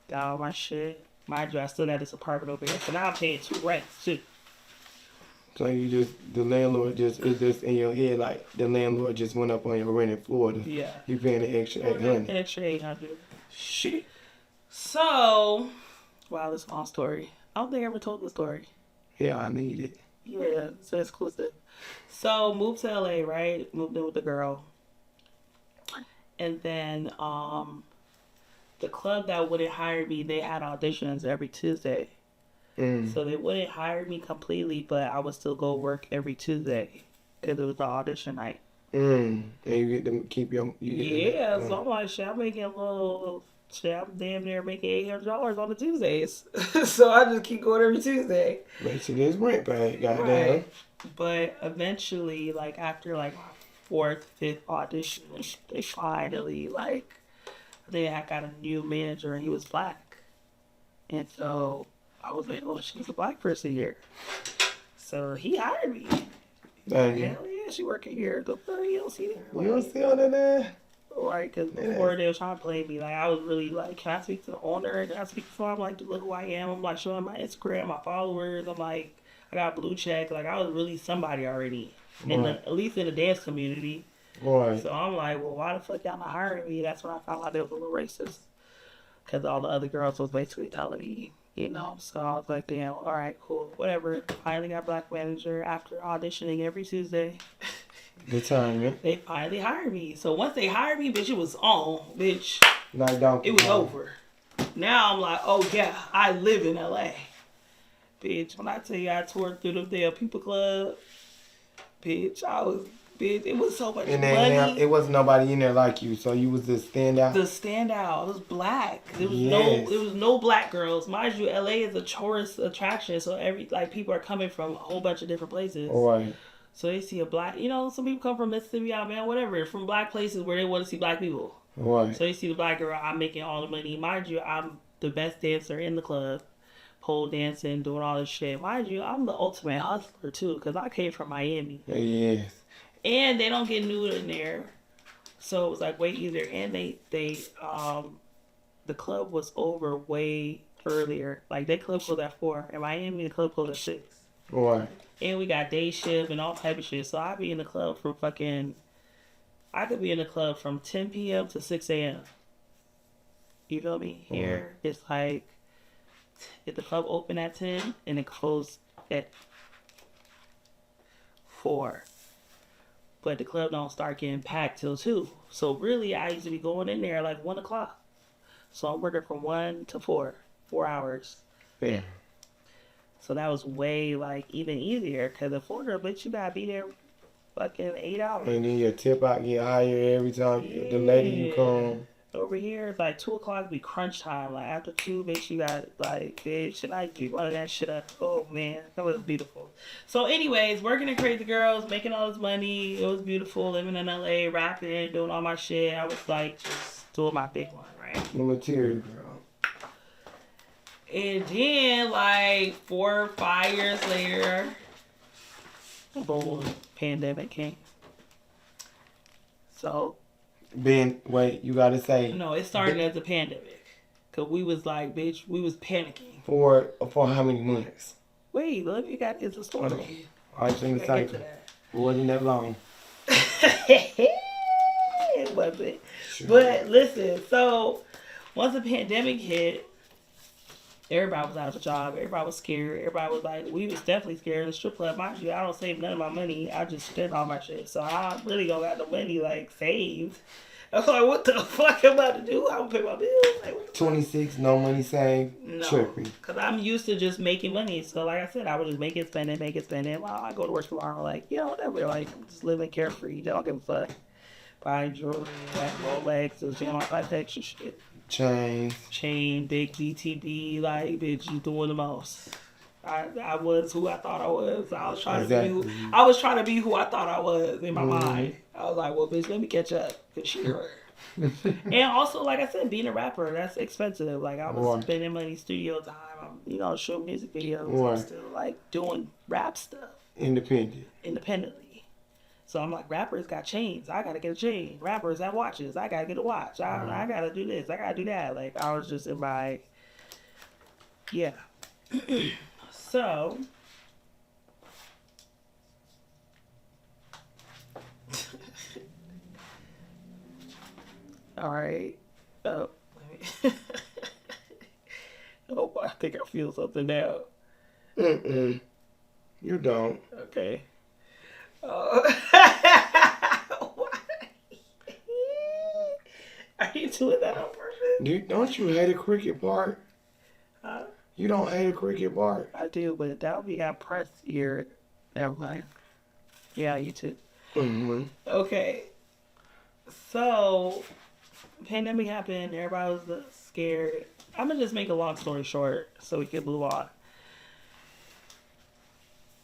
Got all my shit. Mind you, I still had this apartment over here. So now I'm paying 2 rents, too. So the landlord is just in your head, like, the landlord just went up on your rent in Florida. Yeah. You paying an extra $800. An extra $800. Shit. So, wow, this is a long story. I don't think I ever told the story. Yeah, I need it. Yeah, so it's exclusive. So, moved to LA, right? Moved in with the girl. And then, the club that wouldn't hire me, they had auditions every Tuesday. So they wouldn't hire me completely, but I would still go work every Tuesday because it was the audition night. And you get to keep your... So I'm like, shit, I'm making a little... Shit, I'm damn near making $800 on the Tuesdays. So I just keep going every Tuesday. Make sure there's rent paid, goddamn. Right. But eventually, like, after, like, my 4th, 5th audition, they finally, like... I got a new manager and he was black. And so I was like, oh, she's a black person here. So he hired me. Thank you. Hell yeah, she working here. You don't see her. You don't see all that there? Right, because before they were trying to play me, like, I was really like, can I speak to the owner? Can I speak to him? I'm like, look who I am. I'm like, showing my Instagram, my followers. I'm like, I got blue check. Like, I was really somebody already. At least in the dance community. Right. So I'm like, well, why the fuck y'all not hiring me? That's when I found out they was a little racist. Because all the other girls was basically telling me, you know. So I was like, damn, all right, cool, whatever. Finally got black manager after auditioning every Tuesday. Good time, man. They finally hired me. So once they hired me, bitch, it was on, bitch. Like donkey. It was over. Now I'm like, oh yeah, I live in LA. Bitch, when I tell you I toured through the damn People Club, bitch, it was so much money. It wasn't nobody in there like you, so you was the standout. The standout. It was black. There was no black girls. Mind you, LA is a tourist attraction, so people are coming from a whole bunch of different places. Right. So they see a black, you know, some people come from Mississippi, Alabama, whatever, from black places where they want to see black people. Right. So they see the black girl, I'm making all the money. Mind you, I'm the best dancer in the club, pole dancing, doing all this shit. Mind you, I'm the ultimate hustler too, because I came from Miami. Yes. And they don't get nude in there. So it was like way easier. And the club was over way earlier. Like their club closed at 4. In Miami, the club closed at 6. Right. And we got day shift and all type of shit. So I be in the club from I could be in the club from 10 p.m. to 6 a.m. You feel me? Here, it's like, if the club open at 10 and it closed at 4. But the club don't start getting packed till 2. So really, I used to be going in there like 1 o'clock. So I'm working from 1 to 4. 4 hours. Yeah. So that was way, like, even easier. Because the 4 girl, bitch, you gotta be there fucking 8 hours. And then your tip out get higher every time the lady you come. Over here, it's like 2 o'clock be crunch time. Like, after 2, bitch, you got, like, bitch, and I do one of that shit up. Oh, man, that was beautiful. So, anyways, working at Crazy Girls, making all this money. It was beautiful, living in LA, rapping, doing all my shit. I was, like, just doing my big one, right? The material girl. And then, like, 4 or 5 years later, boom, pandemic came. So... Wait, you gotta say. No, it started as a pandemic. Because we was like, bitch, we was panicking. For how many months? Wait, look, you got it's a story. I was in the cycle. It wasn't that long. It wasn't. Sure. But listen, so once the pandemic hit, everybody was out of a job. Everybody was scared. Everybody was like, we was definitely scared. In the strip club, mind you, I don't save none of my money. I just spend all my shit. So I really don't got the money, like, saved. I was like, what the fuck am I about to do? I don't pay my bills. Like, 26, no money saved. No, tripping. Because I'm used to just making money. So like I said, I would just make it, spend it. Well, I go to work tomorrow, like, you know, whatever. Like, I'm just living carefree. Don't give a fuck. Buying jewelry, like Rolex, you know, all that extra shit. Chain, big BTB, like, bitch, you doing the most. I was who I thought I was. I was trying to be who I thought I was in my mind. I was like, well, bitch, let me catch up. Cause she hurt. And also, like I said, being a rapper, that's expensive. Like, I was spending money studio time. I'm, you know, shooting music videos. I'm still, like, doing rap stuff. Independently. So I'm like, rappers got chains. I gotta get a chain. Rappers got watches. I gotta get a watch. I gotta do this. I gotta do that. Like, I was just in my... Yeah. So... All right. Oh, oh, I think I feel something now. You don't. Okay. Are you doing that on purpose? Don't you hate a cricket part? Huh? You don't hate a cricket bark? I do, but that would be at press ear. Never mind. Yeah, you too. Mm-hmm. Okay. So, pandemic happened. Everybody was scared. I'm gonna just make a long story short so we can move on.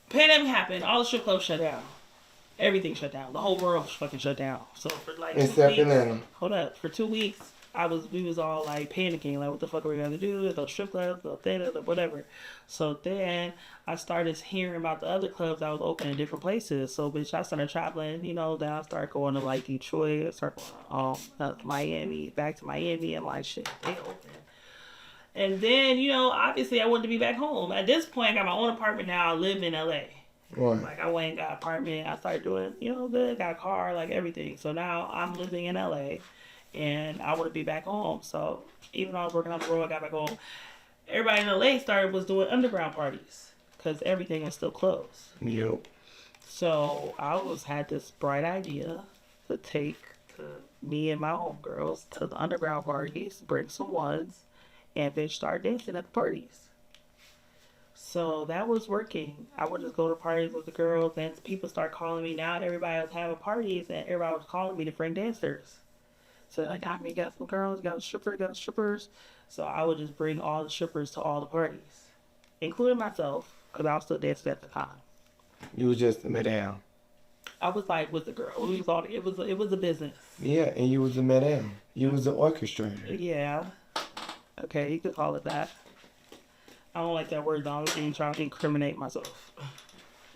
Pandemic happened. All the strip clubs shut down. Everything shut down. The whole world fucking shut down. So for like 2 Except weeks, Atlanta. hold up. For 2 weeks, we was all like panicking, like what the fuck are we gonna do? There's no strip clubs, no theater, no whatever. So then I started hearing about the other clubs that was open in different places. So bitch, I started traveling. You know, then I started going to like Detroit, start going Miami, back to Miami, and like shit, they open. And then, you know, obviously I wanted to be back home. At this point, I got my own apartment now. I live in LA. Right. Like, I went and got an apartment. I started doing, you know, good. Got a car, like everything. So now I'm living in LA. And I want to be back home. So even though I was working on the road, I got back home. Everybody in LA was doing underground parties. Because everything was still closed. Yep. So I had this bright idea to take me and my homegirls to the underground parties, bring some ones, and then start dancing at the parties. So that was working. I would just go to parties with the girls, and people start calling me. Now everybody was having parties, and everybody was calling me to bring dancers. So I got some girls, got strippers. So I would just bring all the strippers to all the parties, including myself, because I was still dancing at the time. You was just a madam. I was like with the girl. It was a business. Yeah, and you was a madam. You was an orchestrator. Yeah. Okay, you could call it that. I don't like that word, though. I was trying to incriminate myself.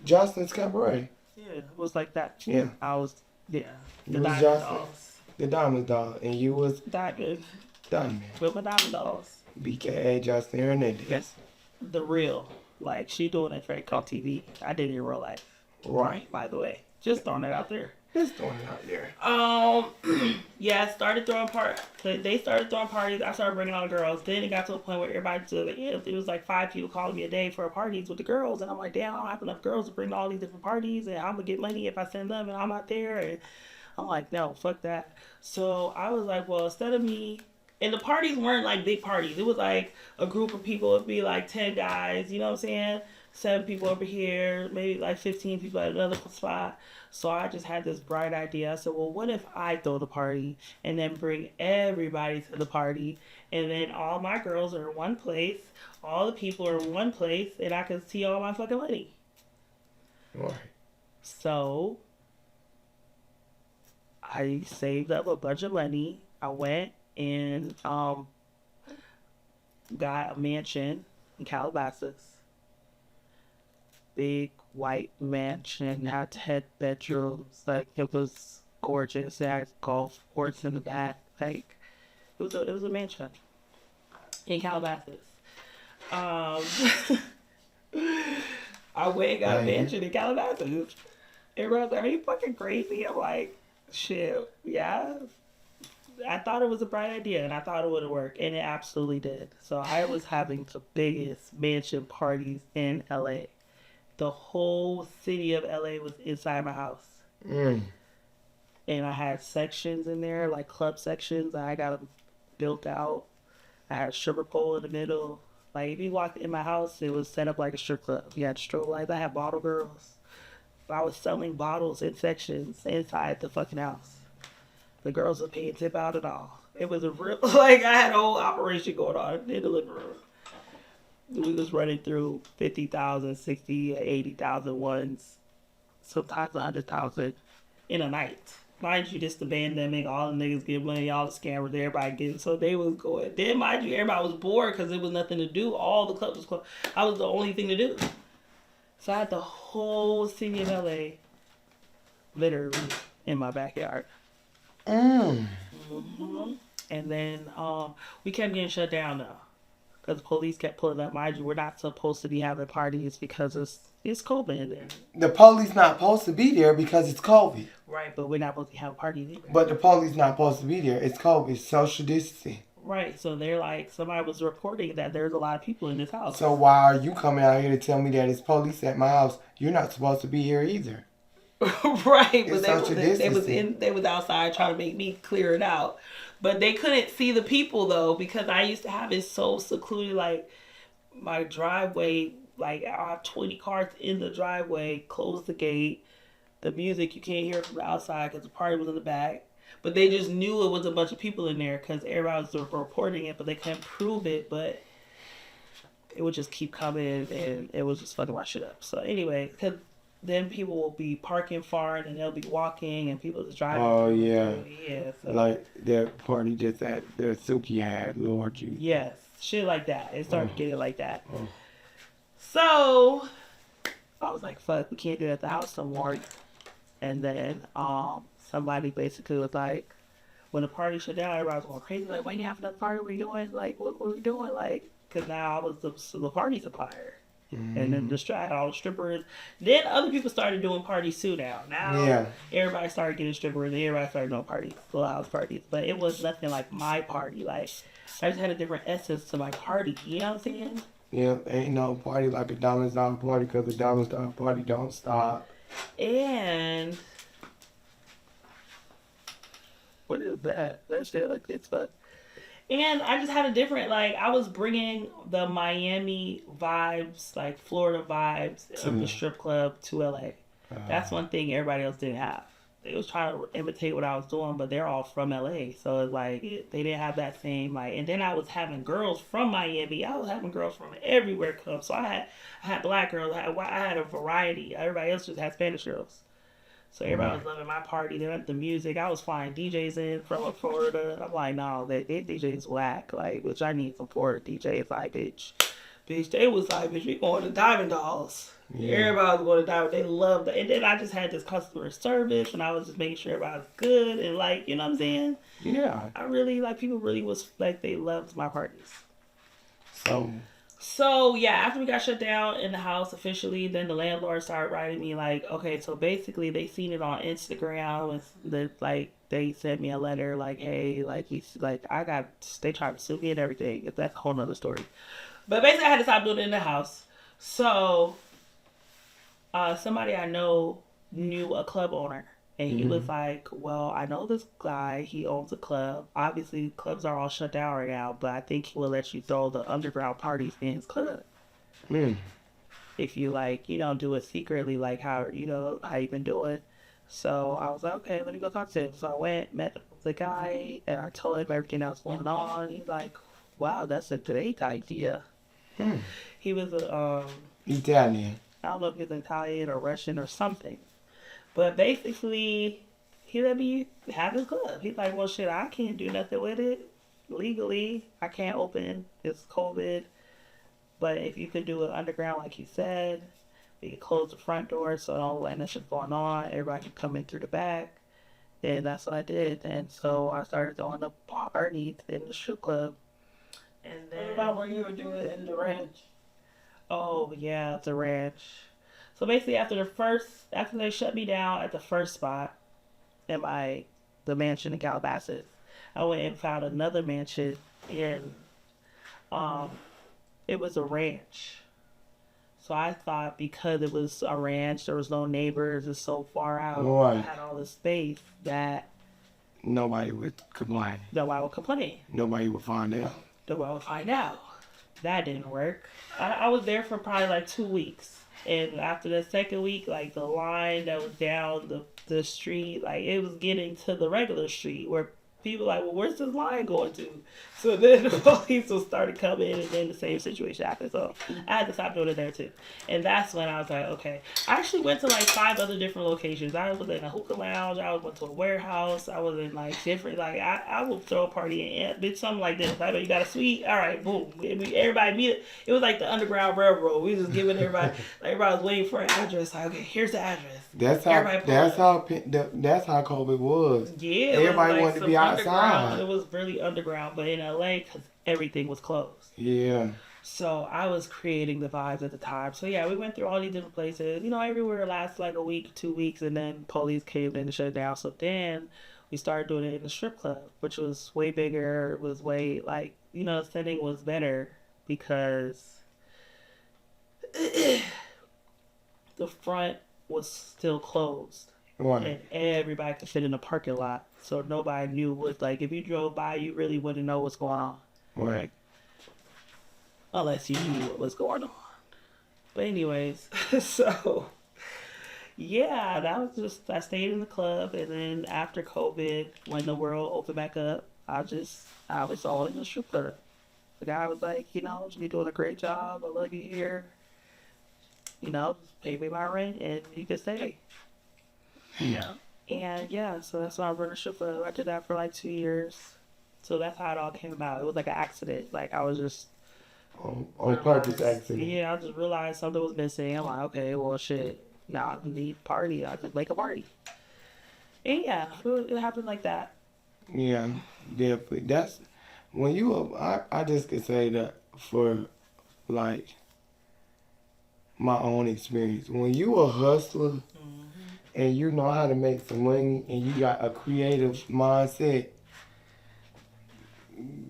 Jocelyn's Cabaret. Yeah, it was like that. Yeah. The You was Diamond Jocelyn. Dolls. The Diamond Doll. And you was Diamond. Diamond. With my Diamond Dolls. BKA Jocelyn Hernandez. Yes. The real. Like, she doing it for called TV. I did it in real life. Right. By the way. Just throwing it out there. Just throwing it out there. Yeah, I started throwing parties. They started throwing parties. I started bringing all the girls. Then it got to a point where everybody it was like 5 people calling me a day for parties with the girls, and I'm like, damn, I don't have enough girls to bring to all these different parties, and I'm gonna get money if I send them, and I'm not there. And I'm like, no, fuck that. So I was like, well, instead of me. And the parties weren't like big parties. It was like a group of people. It'd be like 10 guys, you know what I'm saying? 7 people over here, maybe like 15 people at another spot. So I just had this bright idea. I said, well, what if I throw the party and then bring everybody to the party, and then all my girls are in one place, all the people are in one place, and I can see all my fucking money. Right. So I saved up a bunch of money. I went and got a mansion in Calabasas. Big white mansion, had 10 bedrooms. Like, it was gorgeous. It had golf course in the back. Like, it was a mansion in Calabasas. I went and got a mansion in Calabasas. Everyone's like, are you fucking crazy? I'm like, shit, yeah. I thought it was a bright idea, and I thought it would work, and it absolutely did. So I was having the biggest mansion parties in LA. The whole city of LA was inside my house. And I had sections in there, like club sections. I got them built out. I had a stripper pole in the middle. Like, if you walked in my house, it was set up like a strip club. You had strobe lights. I had bottle girls. I was selling bottles in sections inside the fucking house. The girls were paying tip out and all. It was a real, like, I had a whole operation going on in the living room. We was running through 50,000, 60, 80,000 ones, sometimes 100,000 in a night. Mind you, just the pandemic, all the niggas get money, all the scammers, everybody getting, so they was going. Then, mind you, everybody was bored because there was nothing to do. All the clubs was closed. I was the only thing to do. So I had the whole city of LA literally in my backyard. Mm-hmm. And then we kept getting shut down though, because the police kept pulling up. Mind you, we're not supposed to be having parties because it's COVID in there. The police not supposed to be there because it's COVID. Right, but we're not supposed to have parties either. But the police not supposed to be there. It's COVID. It's social distancing. Right, so they're like, somebody was reporting that there's a lot of people in this house. So why are you coming out here to tell me that it's police at my house? You're not supposed to be here either. Right, but it's they was outside trying to make me clear it out. But they couldn't see the people though, because I used to have it so secluded. Like, my driveway, like I have 20 cars in the driveway, closed the gate. The music, you can't hear it from the outside because the party was in the back. But they just knew it was a bunch of people in there because everybody was reporting it, but they couldn't prove it. But it would just keep coming, and it was just fucking my shit up. So anyway, because then people will be parking far, and they'll be walking, and people just driving. Oh, yeah. Yeah. So. Like that party just at the Suki had, Lord you. Yes, shit like that. It started getting like that. So I was like, fuck, we can't do it at the house no more. And then somebody basically was like, when the party shut down, everybody was going crazy. Like, why you have another party? What are we doing? Like, what were we doing? Like, because now I was the party supplier. And then had all the strippers. Then other people started doing parties too now. Now everybody started getting strippers and everybody started doing parties, full house parties. But it was nothing like my party. Like, I just had a different essence to my party. You know what I'm saying? Yeah, ain't no party like a Diamond Star party because the Diamond Star party don't stop. And what is that? That shit like it's fun. And I just had a different, like, I was bringing the Miami vibes, like Florida vibes of the strip club to LA. That's one thing everybody else didn't have. They was trying to imitate what I was doing, but they're all from LA. So it's like, they didn't have that same, like, and then I was having girls from Miami. I was having girls from everywhere come. So I had black girls. I had a variety. Everybody else just had Spanish girls. So everybody was loving my party. They loved the music. I was flying DJs in from Florida. I'm like, no, that DJ's whack. Like, which I need some Florida DJs. Like, bitch, they was like, bitch, we going to Diamond Dolls. Yeah. Everybody was going to Diamond. They loved it. And then I just had this customer service, and I was just making sure everybody was good. And, like, you know what I'm saying? Yeah. I really, like, people really was, like, they loved my parties. So, yeah, after we got shut down in the house officially, then the landlord started writing me like, okay, so basically they seen it on Instagram, and they sent me a letter like, hey, they tried to sue me and everything. That's a whole nother story. But basically I had to stop doing it in the house. So, somebody I know knew a club owner. And he was like, well, I know this guy. He owns a club. Obviously, clubs are all shut down right now, but I think he will let you throw the underground parties in his club. If you, do it secretly, like how you've been doing. So I was like, okay, let me go talk to him. So I went, met the guy, and I told him everything that was going on. He's like, wow, that's a great idea. He was Italian. I don't know if he was Italian or Russian or something. But basically, he let me have his club. He's like, well, shit, I can't do nothing with it legally. I can't open. It's COVID. But if you could do it underground, like you said, we could close the front door so all that shit's going on. Everybody can come in through the back. And that's what I did. And so I started throwing the parties in the strip club. And then, what about when you were doing it in the ranch? Oh, yeah, the ranch. So basically, after they shut me down at the first spot, in the mansion in Calabasas, I went and found another mansion in, it was a ranch. So I thought because it was a ranch, there was no neighbors, it's so far out, I had all this space that nobody would complain. Nobody would complain. Nobody would find out. Nobody would find out. That didn't work. I was there for probably like 2 weeks. And after the second week, like the line that was down the street, like it was getting to the regular street where people were like, well, where's this line going to? So then the police started coming, and then the same situation happened. So I had to stop doing it there too. And that's when I was like, okay. I actually went to like 5 other different locations. I was in a hookah lounge. I went to a warehouse. I was in like different, like I would throw a party and did something like this. I know you got a suite. All right, boom. Everybody meet. It was like the Underground Railroad. We was giving everybody, like everybody was waiting for an address. Like, okay, here's the address. That's how COVID was. Yeah, everybody wanted to be outside. It was really underground, but in LA, because everything was closed. Yeah. So I was creating the vibes at the time. So yeah, we went through all these different places. Everywhere lasts like a week, 2 weeks, and then police came in and shut it down. So then we started doing it in the strip club, which was way bigger. It was way the setting was better because the front was still closed. Right. And everybody could fit in the parking lot. So nobody knew if you drove by, you really wouldn't know what's going on. Right. unless you knew what was going on. But anyways, so yeah, that was just I stayed in the club, and then after COVID, when the world opened back up, I was all in the strip club. The guy was like, you're doing a great job. I love you here. Just pay me my rent and you can stay. Yeah. And yeah, so that's why I run a strip club. I did that for like 2 years. So that's how it all came about. It was like an accident. Like I was just On purpose accident. Yeah, I just realized something was missing. I'm like, okay, well, shit. Now I need a party. I just make a party. And yeah, it happened like that. Yeah, definitely. That's when I just could say that for like my own experience. When you a hustler and you know how to make some money and you got a creative mindset,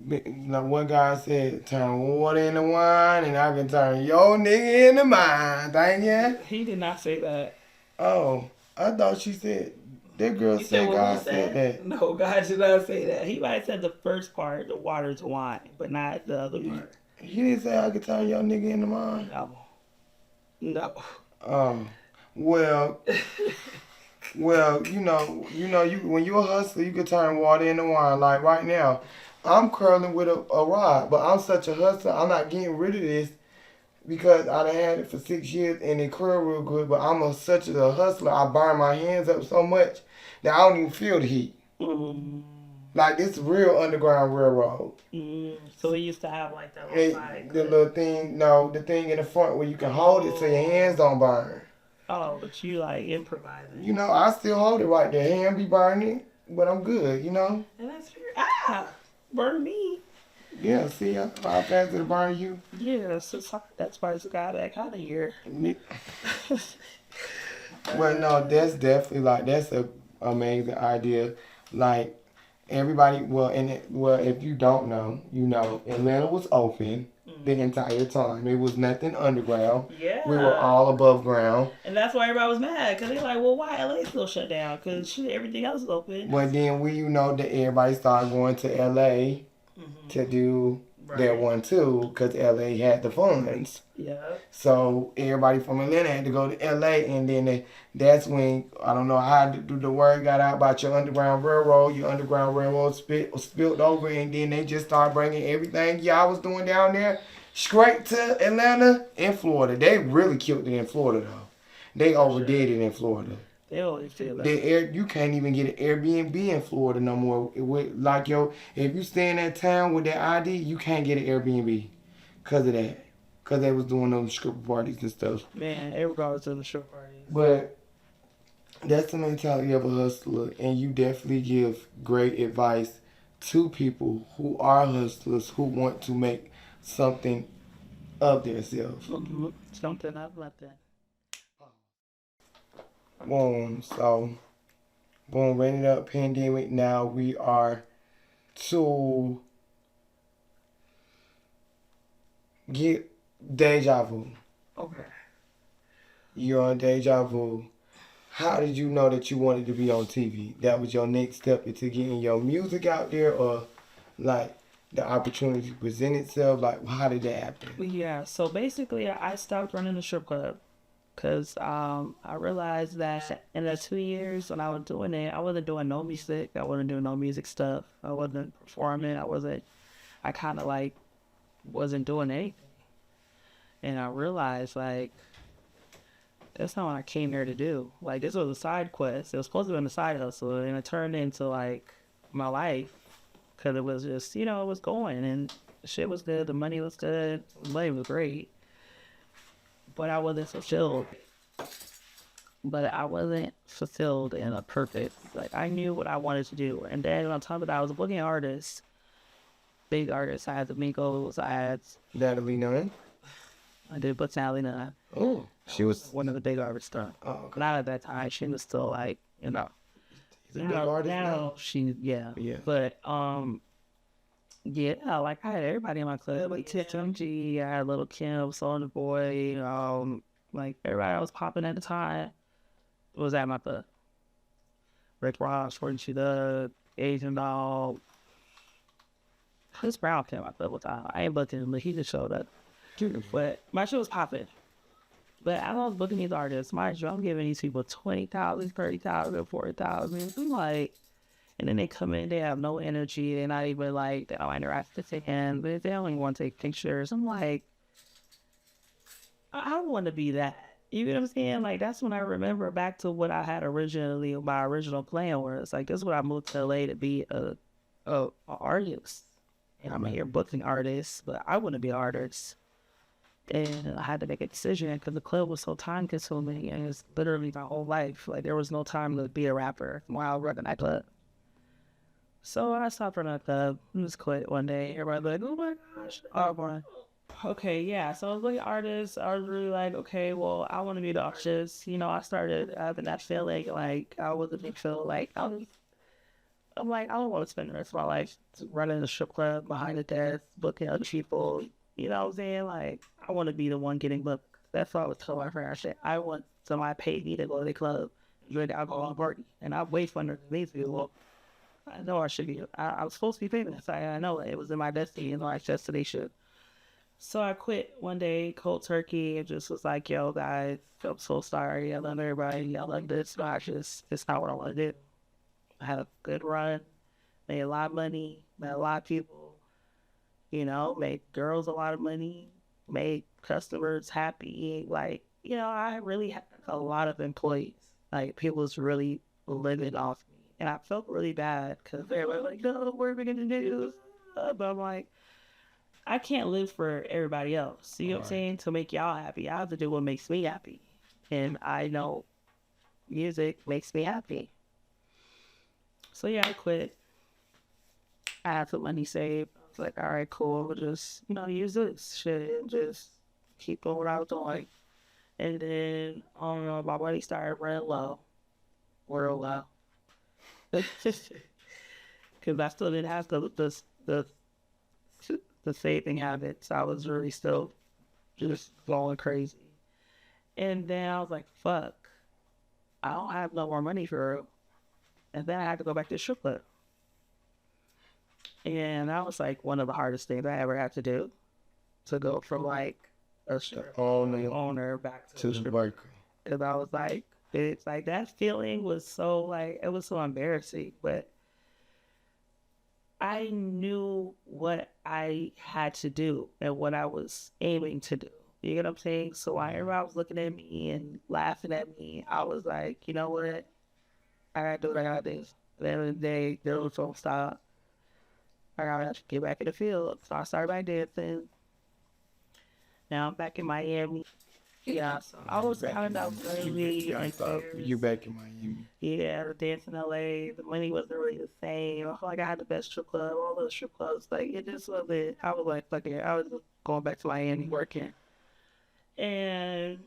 like one guy said, turn water into wine and I can turn your nigga into mine. Thank you. He did not say that. Oh, I thought she said, that girl said God said that. No, God did not say that. He might have said the first part, the water to wine, but not the other part. He didn't say I could turn your nigga into mine. No. Well, when you're a hustler, you can turn water into wine. Like right now, I'm curling with a rod, but I'm such a hustler, I'm not getting rid of this because I done had it for 6 years and it curl real good. But I'm such a hustler, I burn my hands up so much that I don't even feel the heat. Like this real Underground Railroad. So we used to have like that little thing, the thing in the front where you can hold it so your hands don't burn. Oh, but you like improvising. I still hold it right there. Hand be burning, but I'm good, And that's fair. Burn me. Yeah, see how fast it'll burn you? Yeah, that's why it's got that kind of year. Well, no, that's definitely that's a amazing idea. Like everybody, if you don't know, Atlanta was open the entire time. It was nothing underground. Yeah. We were all above ground. And that's why everybody was mad, because they're like, well, why LA still shut down? Because everything else is open. But then that everybody started going to LA to do that one too, because LA had the funds. Yeah. So everybody from Atlanta had to go to LA, and then that's when, I don't know how the word got out about your Underground Railroad. Your Underground Railroad spilled over, and then they just started bringing everything y'all was doing down there straight to Atlanta and Florida. They really killed it in Florida, though. They overdid it in Florida. They always feel that. You can't even get an Airbnb in Florida no more. If you stay in that town with that ID, you can't get an Airbnb because of that. Because they was doing those stripper parties and stuff. Man, everybody was doing the stripper parties. But that's the mentality of a hustler. And you definitely give great advice to people who are hustlers, who want to make something of themselves. Something I've left in. Boom. So, boom, rated up pandemic. Now we are to get Deja Vu. Okay. You're on Deja Vu. How did you know that you wanted to be on TV? That was your next step into getting your music out there, or like the opportunity present itself? Like, how did that happen? Yeah, so basically I stopped running the strip club because I realized that in the 2 years when I was doing it, I wasn't doing no music. I wasn't doing no music stuff. I wasn't performing. I kind of wasn't doing anything. And I realized that's not what I came here to do. This was a side quest. It was supposed to be a side hustle, and it turned into my life because it was just, it was going and shit was good. The money was good. The money was great. But I wasn't fulfilled. But I wasn't fulfilled in a purpose. I knew what I wanted to do. And then on top of that, I was a booking artist. Big artists. I had the Migos. I had Natalie Nunn. I did book Natalie Nunn. Oh, she was one of the big artists. Oh, okay. Not at that time. She was still She's a big artist now. Yeah. But yeah, I had everybody in my club, TMG, I had Little Kim, Soulja Boy, everybody I was popping at the time was at my club. Rick Ross, Fortune Doug, Asian Dog. Chris Brown came at my club one time. I ain't booked him, but he just showed up. But my shit was popping. But as I was booking these artists, mind you, I'm giving these people 20,000, 30,000, 40,000. I'm like, and then they come in, they have no energy. They're not even like, they don't interact with the hand, but they only want to take pictures. I'm like, I don't want to be that. You know what I'm saying? Like, that's when I remember back to what I had originally, my original plan was. Like, this is what I moved to LA to be a artist. And I'm here booking artists, but I want to be an artist. And I had to make a decision because the club was so time consuming and it's literally my whole life. Like, there was no time to be a rapper while I was running that club. So I stopped running that club and just quit one day. Everybody was like, oh my gosh. Oh, boy. Okay, yeah. So I was looking at artists. I was really like, okay, well, I want to be the artist. You know, I started having that feeling like I wasn't feel like I'm like, I don't want to spend the rest of my life running a strip club behind the desk, booking other people. You know what I'm saying? Like, I want to be the one getting booked. That's what I was telling my friend. I said, I want somebody to pay me to go to the club, enjoy the alcohol party. And I way funner than these people. I know I should be. I was supposed to be famous. I know it was in my destiny and my destination. So I quit one day, cold turkey, and just was like, yo, guys, I'm so sorry. I love everybody. I love this, but it's not what I want to do. I had a good run, made a lot of money, met a lot of people, you know, made girls a lot of money, made customers happy. Like, you know, I really had a lot of employees. Like, people was really living off me. And I felt really bad because they were like, no, what are we going to do? But I'm like, I can't live for everybody else. You know what I'm saying? To make y'all happy, I have to do what makes me happy. And I know music makes me happy. So yeah, I quit. I had some money saved. I was like, all right, cool. We'll just, you know, use this shit and just keep doing what I was doing. And then, my money started running low. Real low. Because I still didn't have the saving habits. I was really still just going crazy. And then I was like, fuck, I don't have no more money for real. And then I had to go back to the strip club. And that was like one of the hardest things I ever had to do. To go from like a strip owner back to the worker. Because I was like, it's like that feeling was so like, it was so embarrassing. But I knew what I had to do and what I was aiming to do. You get what I'm saying? So while everybody was looking at me and laughing at me, I was like, you know what? I gotta do what I gotta do. At the end of the day, there was no stop. I gotta get back in the field. So I started by dancing. Now I'm back in Miami. Yeah, so I was kind of really You back in Miami. yeah, dancing in LA. The money wasn't really the same. I felt like I had the best strip club. All those strip clubs, like it just wasn't. I was like, fuck it. I was going back to Miami working. And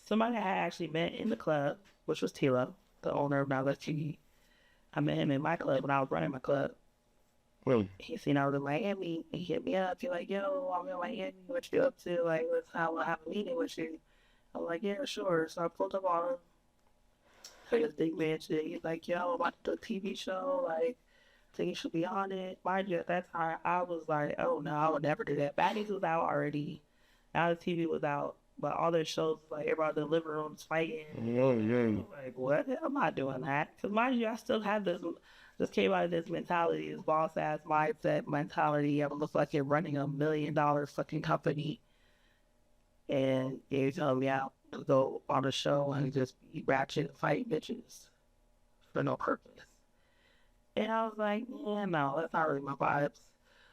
somebody I had actually met in the club, which was Tilo, the owner of Now Let's TV. I met him in my club when I was running my club. Really? He seen I was in Miami. And he hit me up. He's like, yo, I'm in Miami. What you up to? Like, let's have a meeting with you. I'm like, yeah, sure. So I pulled up on him. Like this big man shit. He's like, yo, I'm about to do a TV show. Like, I think you should be on it. Mind you, at that time, I was like, oh no, I would never do that. Baddies was out already. Now the TV was out. But all their shows, like everybody in the living room fighting. Oh, yeah. Like, what? I'm not doing that. Because mind you, I still have this, just came out of this mentality, this boss ass mindset mentality. I'm fucking running $1 million fucking company. And they tell me out to go on the show and just be ratchet and fight bitches for no purpose. And I was like, yeah, no, that's not really my vibes.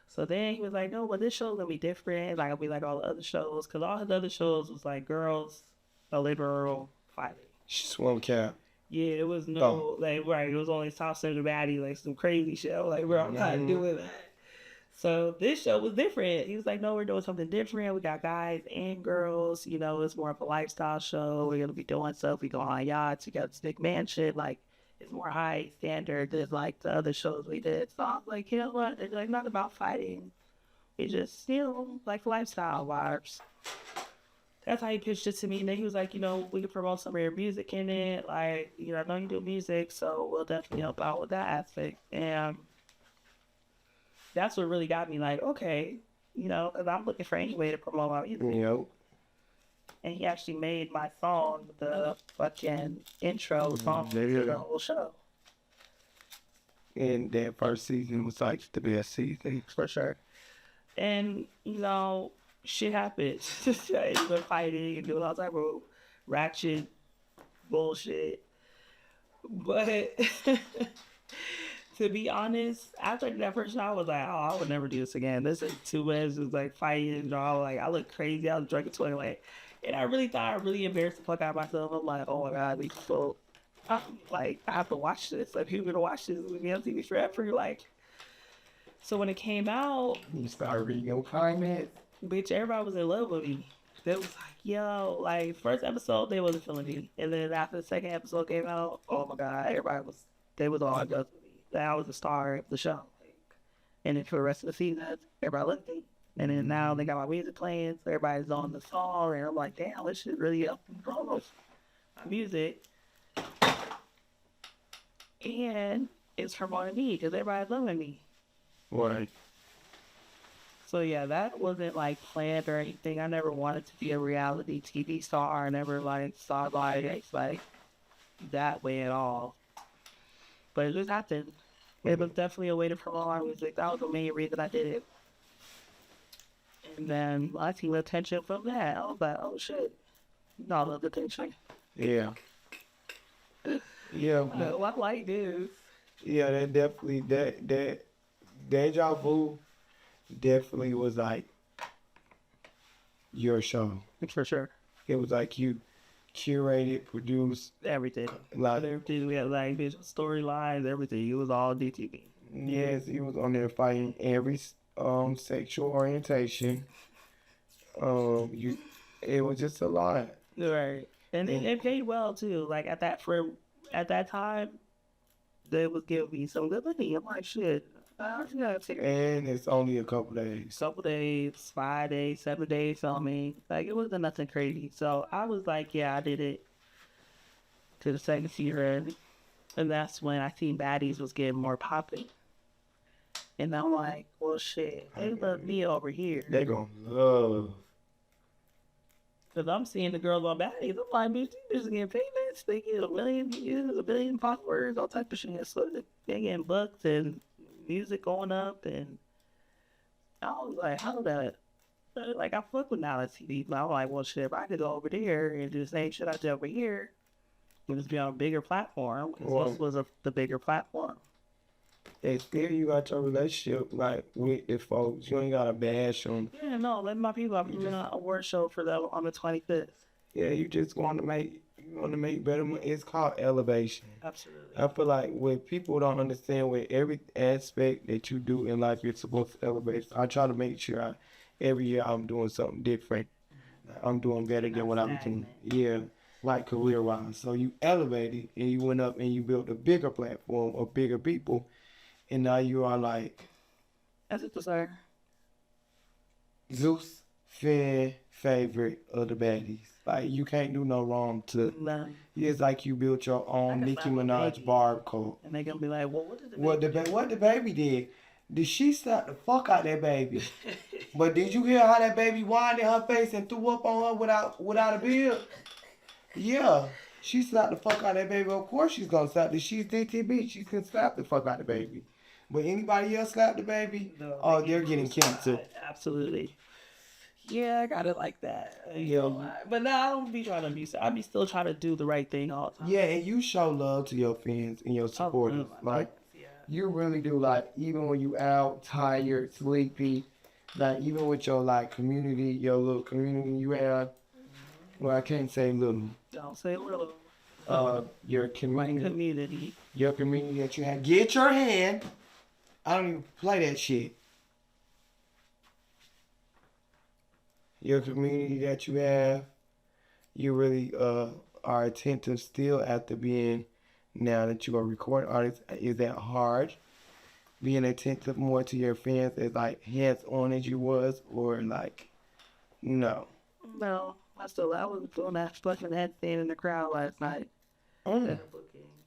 So then he was like, no, but this show's gonna be different. Like, it'll be like all the other shows. Because all his other shows was like girls, a liberal fighting. Swim cap. Yeah, it was no, like, right, it was only South Central Baddie, like some crazy shit. I was like, bro, I'm not doing that. So this show was different. He was like, no, we're doing something different. We got guys and girls. You know, it's more of a lifestyle show. We're going to be doing stuff. We go on yachts. We got this big mansion. Like, it's more high standard than, like, the other shows we did. So I was like, you know what? It's, like, not about fighting. It's just, you know, like, lifestyle vibes. That's how he pitched it to me. And then he was like, you know, we can promote some of your music in it. Like, you know, I know you do music, so we'll definitely help out with that aspect. And that's what really got me like, okay, you know, because I'm looking for any way to promote my music. Yep. And he actually made my song the fucking intro song to the whole show. And that first season was like the best season. For sure. And, you know, shit happens. He's been fighting and doing all type of ratchet bullshit. But to be honest, after that first show, I was like, oh, I would never do this again. This is 2 minutes, was like fighting and all. Like, I look crazy. I was drinking 20. Like, and I really thought I really embarrassed the fuck out of myself. I'm like, oh my God, these people, like, I have to watch this. Like, people gonna watch this with me on TV forever. Like, so when it came out, You started reading your comments. bitch, everybody was in love with me. They was like, yo, like, first episode, they wasn't feeling me. And then after the second episode came out, oh my God, they was all in love with me. Like, I was the star of the show. Like, and then for the rest of the season, everybody loved me. And then now they got my music playing, so everybody's on the song, and I'm like, damn, this shit really up and promote my music. And it's promoting me, because everybody's loving me. Right. So yeah, that wasn't like planned or anything. I never wanted to be a reality TV star. I never like saw like that way at all. But it just happened. It was definitely a way to promote my music. That was the main reason I did it. And then I seen the attention from that. I was like, oh shit. Not love the attention. Yeah. Yeah. What like this? Yeah, that definitely that Deja Vu definitely was like your show. For sure. It was like you curated, produced Everything. like Everything. We had like visual storylines, everything. It was all DTV. yes, he was on there fighting every sexual orientation. It was just a lot. Right. And it paid well too. Like at that time, they was giving me some good money. I'm like, shit. And it's only a couple days. Couple days, 5 days, 7 days, so I mean, like it wasn't nothing crazy. So I was like, yeah, I did it to the second season. And that's when I seen Baddies was getting more popping. And I'm like, well shit, they love me over here. They gonna love. Cause I'm seeing the girls on Baddies. I'm like, bitch, these bitches getting famous. They get 1 million views, 1 billion followers, all type of shit. So they getting bucks and music going up, and I was like, how that? Like, I fuck with now TV, but I'm like, well, shit, if I could go over there and do the same shit I did over here, and just be on a bigger platform, because this was the bigger platform. And still, you got your relationship like with the folks. You ain't gotta bash them. Yeah, no, let my people. I'm doing an award show for them on the 25th. Yeah, you just want to make better. It's called elevation. Absolutely. I feel like when people don't understand with every aspect that you do in life, you're supposed to elevate. I try to make sure every year I'm doing something different. I'm doing better than what I'm doing. Yeah, like career-wise. So you elevated and you went up and you built a bigger platform of bigger people. And now you are like That's it, sir. Zeus fan favorite of the baddies. Like you can't do no wrong to. No. It's like you built your own Nicki Minaj barcode. And they gonna be like, well, What the baby did? Did she slap the fuck out that baby? But did you hear how that baby whined in her face and threw up on her without a beard? Yeah. She slapped the fuck out of that baby. Of course she's gonna slap. She's DTB. She can slap the fuck out of the baby. But anybody else slap the baby? No, Oh, they're getting cancer. Absolutely. Yeah, I got it like that. Yeah. But no, I don't be trying to abuse it. I be still trying to do the right thing all the time. Yeah, and you show love to your fans and your supporters. Like, you really do. Like, even when you out, tired, sleepy, like, even with your, like, community, your little community you have. Well, I can't say little. Don't say little. Your community. Community. Your community that you have. Get your hand. I don't even play that shit. Your community that you have, you really are attentive still after being, now that you are a recording artist. Is that hard? Being attentive more to your fans as like hands-on as you was, or like, no? No, I was doing that fucking head thing in the crowd last night.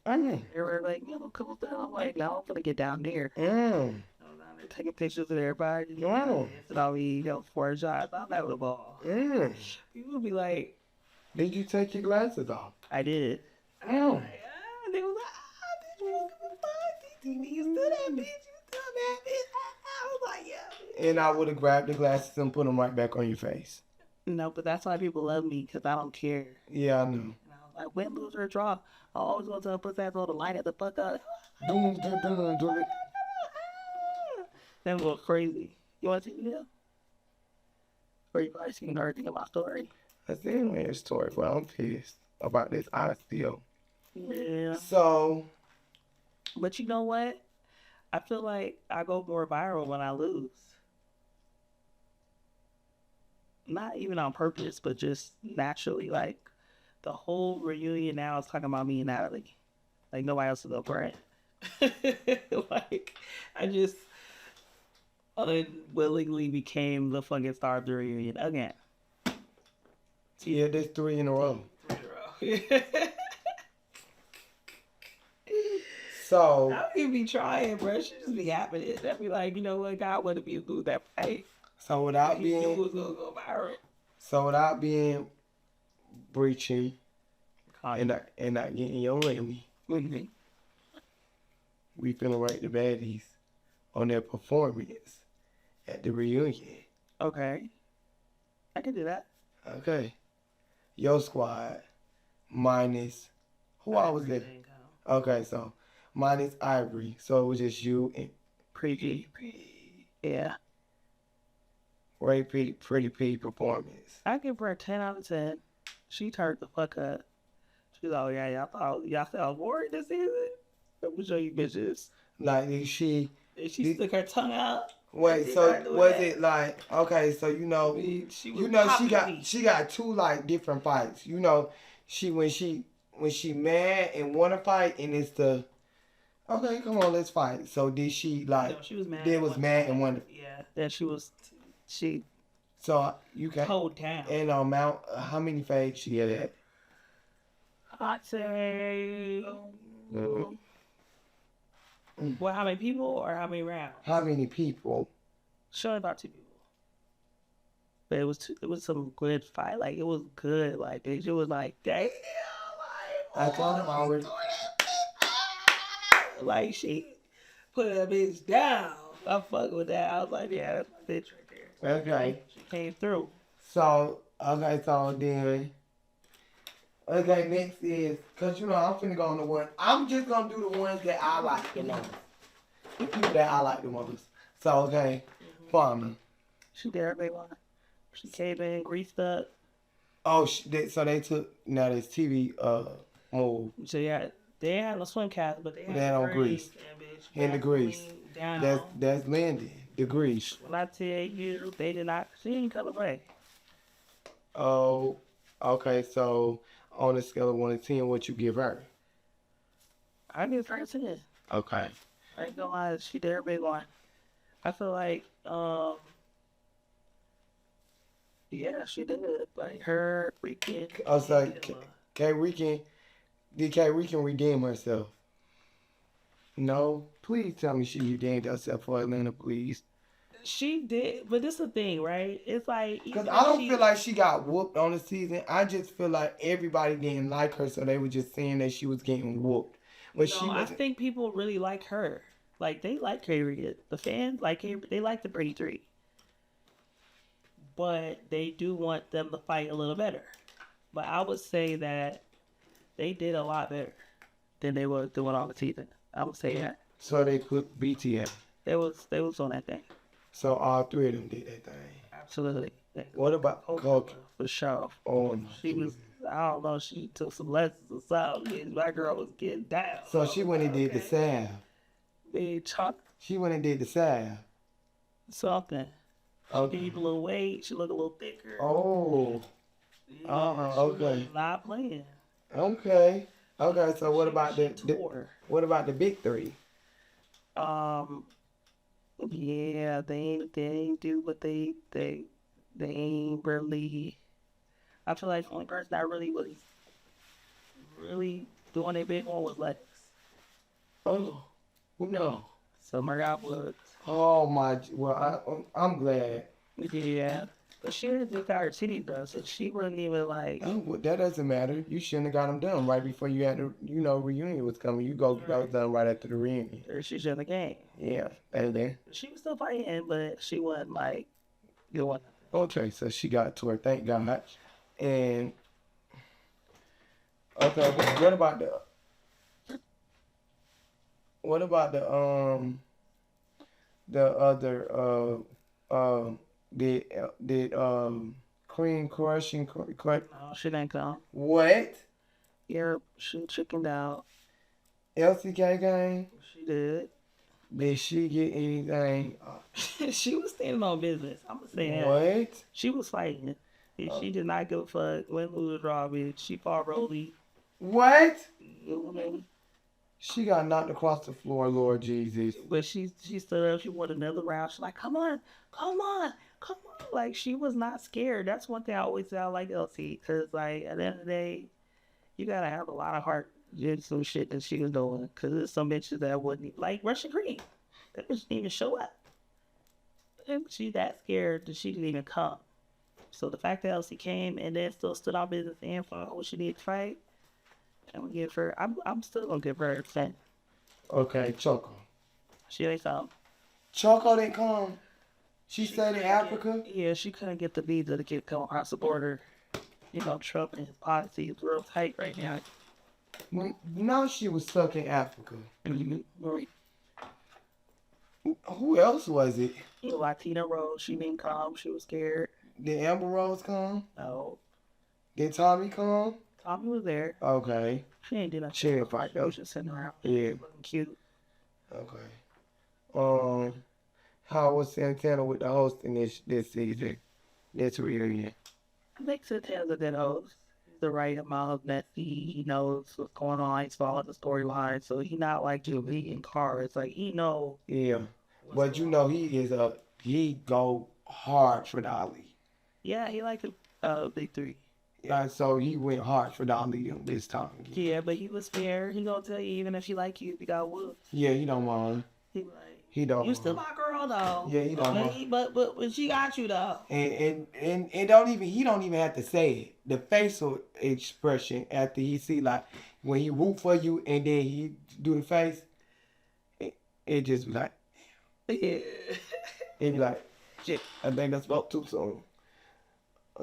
I know. They were like, come down. I'm like, no, I'm gonna get down there. there taking pictures of everybody. Wow. And all we, four shots. I'm having a ball. People be like, Did you take your glasses off? I did. Oh. They was like, bitch, we don't give a fuck. TTV, you still that bitch. You still that bitch. I was like, yeah. And I would have grabbed the glasses and put them right back on your face. No, but that's why people love me, because I don't care. Yeah, I know. And I was like, win, lose, or draw. I always go to a pussy ass to line it the fuck up. Dun, dun, dun, dun. That was crazy. You want to see the video? Or you probably seen everything about my story? I seen your story, but I'm pissed about this. I still. Yeah. So. But you know what? I feel like I go more viral when I lose. Not even on purpose, but just naturally. Like, the whole reunion now is talking about me and Natalie. Like, nobody else is up for it. Like, I just unwillingly became the fucking star of the reunion again. Yeah, there's 3 in a row. So. I don't even be trying, bro. She just be happening. I'd be like, you know what? God wanted me to do that. Hey, So without he knew it being. was gonna go viral. So without being breaching Oh, and not getting your enemy, we finna rate the baddies on their performance at the reunion. okay. I can do that. Okay. Your squad minus who I was there. Okay, so minus Ivory. So it was just you and Pretty. Yeah. Pretty P performance. I give her a 10 out of 10. She turned the fuck up. She's like, oh, yeah, y'all thought I was bored this season? Let me show you bitches. Like she Stuck her tongue out. wait, so was it like okay, so she got 2 like different fights. She when she mad and wanna fight and it's the okay, come on, let's fight. So did she like No, she was mad. They was mad and wanted. Yeah. Then she So you can hold down. And amount how many fades she get at? I'd say well, how many people or how many rounds? How many people? Sure, about 2 people. But it was some good fight. Like, it was good. Like, it was like, damn. I told him already. Like, she put that bitch down. I fuck with that. I was like, yeah, that's my bitch right there. Okay. She came through. So then. Okay, next is, cause I'm finna go on the one. I'm just gonna do the ones that I like the most. The people that I like the most. So okay, Farmer. She did everything one. She came in, greased up. Oh, so they took now this TV move. So yeah, they had no swim cast, but they had on grease. And the grease. That's Landon. The grease. When I tell you, they did not. She didn't cut away. Oh, okay. So on a scale of 1 to 10, what you give her? I give her a 10. Okay. I ain't gonna lie, she did her big one. I feel like, yeah, she did. Like, her freaking. I was like, did K Rican redeem herself? No? Please tell me she redeemed herself for Atlanta, please. She did, but this is the thing, right? It's like... Because I don't feel like she got whooped on the season. I just feel like everybody didn't like her, so they were just saying that she was getting whooped. But no, I think people really like her. Like, they like K-Rican. The fans like K-Rican. They like the Pretty Three. But they do want them to fight a little better. But I would say that they did a lot better than they were doing all the season. I would say that. So they put BTS. They was on that thing. So all 3 of them did that thing. Absolutely. What about Coke? For sure. Oh, she was, I don't know, she took some lessons or something. My girl was getting down. So she went and did the salve. She went and did the salve. Something. She gained a little weight. She looked a little thicker. Oh. Yeah, okay. Not playing. Okay. Okay. So what about what about the big 3? Yeah, they ain't do what they ain't really. I feel like the only person that really doing their big one was Lex. Oh, no. Summer got booked. Oh my, well, I'm glad. Yeah. But she didn't do her titties though, so she wasn't even like. Oh, well, that doesn't matter. You shouldn't have got them done right before you had the, reunion was coming. You go got done right after the reunion. Or she's in the game. Yeah, and then. She was still fighting, but she wasn't like doing. Okay, so she got to her. Thank God. And okay, what about the? What about the other did Queen Crushing No, she didn't come. what? Yeah, she chickened out. LCK game? She did. Did she get anything? She was standing on business. I'm gonna say that. What? She was fighting. And she did not give a fuck. Win, lose, or draw, bitch. She fought Rolly. What? You know what I mean? She got knocked across the floor, Lord Jesus. But she stood up. She wanted another round. She's like, come on, come on, come on. Like, she was not scared. That's one thing I always say I like LC. Because, like, at the end of the day, you got to have a lot of heart in some shit that she was doing. Because there's some bitches that wouldn't, like Russian Cream. That bitch didn't even show up. And she's that scared that she didn't even come. So the fact that LC came and then still stood on business and fought what she did to fight, I'm gonna give her. I'm still gonna give her a 10. Okay, Choco. She ain't something. Choco didn't come. She stayed in Africa? Yeah, she couldn't get the visa to come across the border. You know, Trump and his policy is real tight right now. No, she was stuck in Africa. Mm-hmm. Who else was it? Latina Rose, she didn't come. She was scared. Did Amber Rose come? No. Did Tommy come? Tommy was there. Okay. She ain't do nothing. She didn't fight She though. was just sitting around. Yeah. Looking cute. Okay. How was Santana with the hosting this season? This reunion? I think Santana's a good host. He's the right amount of messy. He knows what's going on. He's following the storyline. So he's not like just beating cards. Like, he knows. Yeah. But you know he go hard for Dolly. Yeah, he liked the big three. Yeah, so he went hard for Dolly this time. Yeah, but he was fair. He gonna tell you even if she like you, if you got whooped. Yeah, he don't mind. He like, He don't. you still my girl though. Yeah, he don't mind. But she got you though. And he don't even have to say it. The facial expression after he see like when he root for you and then he do the face, it just be like Yeah. it be like shit. I think that's about too soon.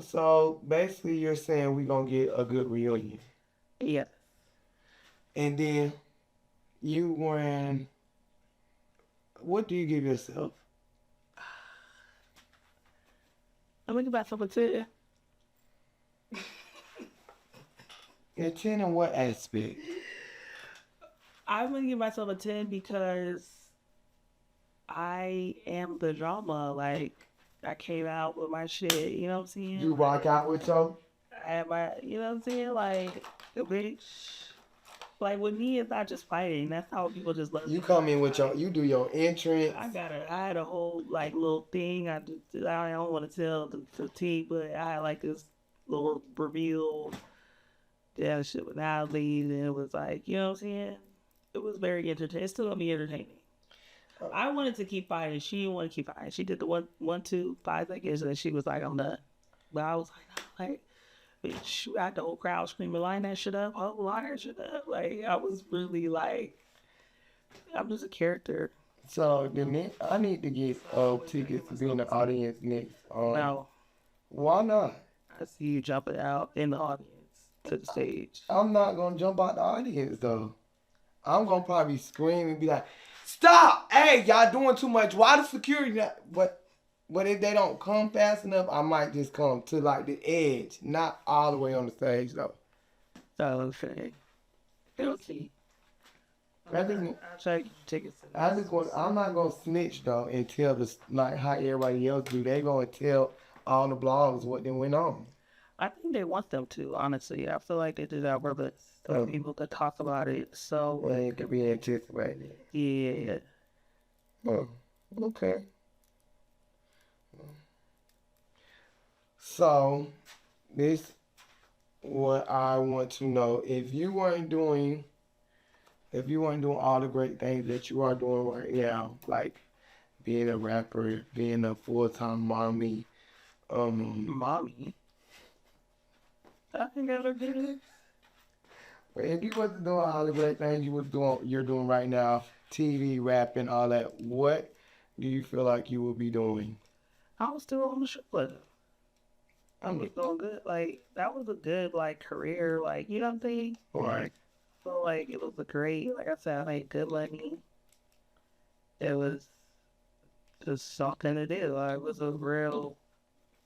So basically, you're saying we're gonna get a good reunion. Yeah. And then you win. What do you give yourself? I'm gonna give myself a 10. A 10 in what aspect? I'm gonna give myself a 10 because I am the drama. Like, I came out with my shit, you know what I'm saying? You rock out with your? I had my, you know what I'm saying? Like, the bitch. Like, with me, it's not just fighting. That's how people just love You come in with you do your entrance. I had a whole, like, little thing. I don't want to tell the team, but I had, like, this little reveal. Yeah, shit with Natalie, and it was like, you know what I'm saying? It was very entertaining. It's still gonna be entertaining. I wanted to keep fighting. She didn't want to keep fighting. She did the 1, 2, 5 seconds, and she was like, I'm done. But I was like, bitch, I had the whole crowd screaming, line that shit up, oh, line that shit up. Like, I was really like, I'm just a character. So I need to get tickets to be in the audience next. No. Why not? I see you jumping out in the audience to the stage. I'm not gonna jump out the audience though. I'm gonna probably scream and be like, "Stop! Hey, y'all doing too much. Why the security not?" But if they don't come fast enough, I might just come to like the edge, not all the way on the stage though. So, okay. We'll see. I think I'll check tickets. I'm not gonna snitch though and tell like how everybody else do. They gonna tell all the blogs what they went on. I think they want them to, honestly. I feel like they did that purpose. So people could talk about it. So it could be anticipated. Yeah. Oh, okay. So this what I want to know. If you weren't doing If you weren't doing all the great things that you are doing right now, like being a rapper, being a full-time mommy, Mommy. I think I look good. if you wasn't doing all the great things you're doing right now, TV, rapping, all that, what do you feel like you will be doing? I was still on the show, but I'm doing good. Like, that was a good, like, career. Like, you know what I'm saying? Right. So, like, it was a great, like I said, I made good money. It was just something to do. Like, it was a real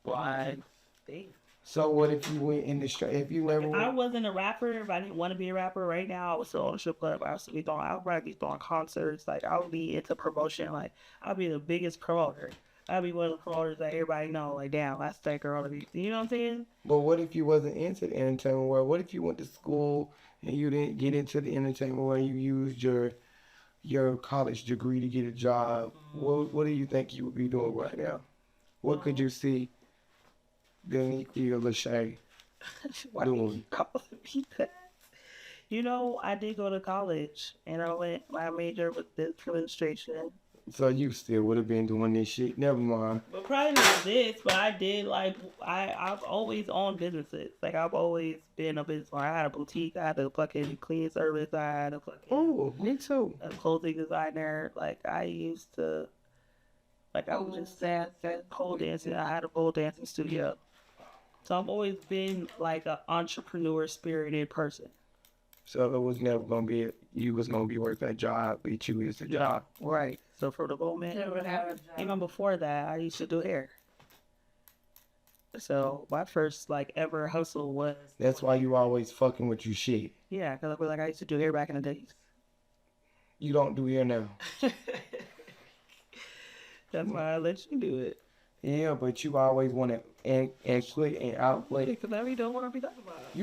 wide thing. So what if you went in the straight? If you ever If I wasn't a rapper, if I didn't want to be a rapper right now, I was still on the strip club. I would probably be throwing concerts. Like, I would be into promotion. Like, I'd be the biggest promoter. I'd be one of the promoters that everybody know. Like, damn, that's that girl. You know what I'm saying? But what if you wasn't into the entertainment world? What if you went to school and you didn't get into the entertainment world? You used your college degree to get a job. What do you think you would be doing right now? What could you see Danique Lachey doing? You know, I did go to college, and my major was business administration. So you still would have been doing this shit. Never mind. But probably not this, but I did, like, I've always owned businesses. Like, I've always been a business owner. I had a boutique, I had a fucking cleaning service, I had a fucking... Oh, me too. A clothing designer. Like, I used to... Like, I was just sad pole dancing. I had a pole dancing studio. So I've always been, like, an entrepreneur-spirited person. So it was never gonna be you was gonna be working a job, but you is a job. Right. So for the moment, even before that, I used to do hair. So my first, like, ever hustle was... That's why you always fucking with your shit. Yeah, because I used to do hair back in the days. You don't do hair now. That's why I let you do it. Yeah, but you always want to exploit and outplay. Because I really don't want to be talking about it.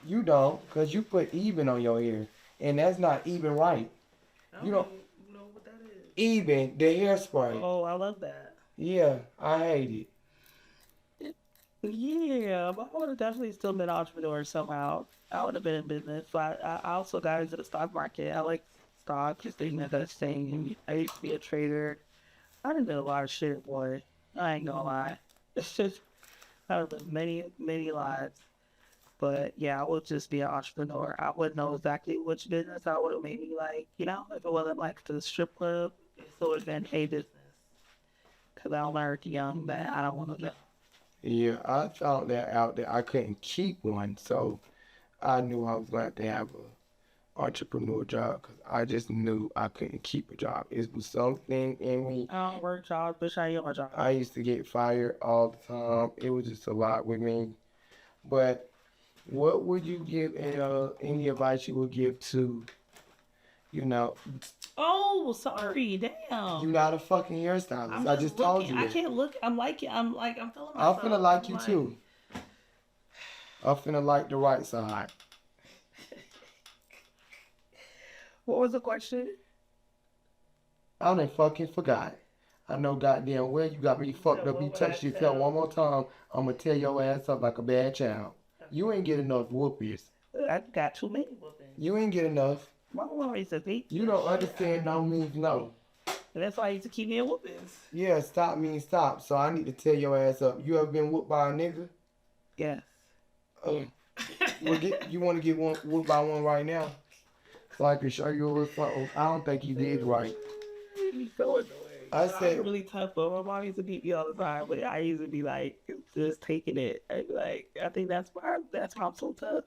You don't, because you put even on your hair, and that's not even right. You don't know what that is. Even, the hairspray. Oh, I love that. Yeah, I hate it. Yeah, but I would have definitely still been an entrepreneur somehow. I would have been in business. But I also got into the stock market. I like stocks, just thinking of that thing. I used to be a trader. I done did a lot of shit, boy. I ain't gonna lie. It's just, I've done many, many lives. But yeah, I would just be an entrepreneur. I wouldn't know exactly which business I would have maybe, like, you know, if it wasn't like the strip club, it would have been a business. Because I learned young that I don't want to know. Yeah, I found that out that I couldn't keep one, so I knew I was going to have a entrepreneur job because I just knew I couldn't keep a job. It was something in me. I don't work jobs, bitch. I ain't your job. I used to get fired all the time. It was just a lot with me. But what would you give, any advice you would give to, you know? Oh, sorry, damn. You're not a fucking hairstylist. I just told you that. I can't look. I'm feeling myself. I'm finna like you too. I'm finna like the right side. What was the question? I done fucking forgot. I know goddamn well you got me fucked up. You touched yourself one more time, I'm gonna tear your ass up like a bad child. You ain't get enough whoopings. I got too many whoopings. You ain't get enough. My mom used to beat. You don't understand no means no. And that's why I used to keep me in whoopings. Yeah, stop means stop. So I need to tear your ass up. You ever been whooped by a nigga? Yes. Well, you want to get whooped by one right now? So I can show you a little something. I don't think you did right. So annoying. I said, I'm really tough, but my mom used to beat me all the time. But I used to be like, just taking it. Like, I think that's why I'm so tough.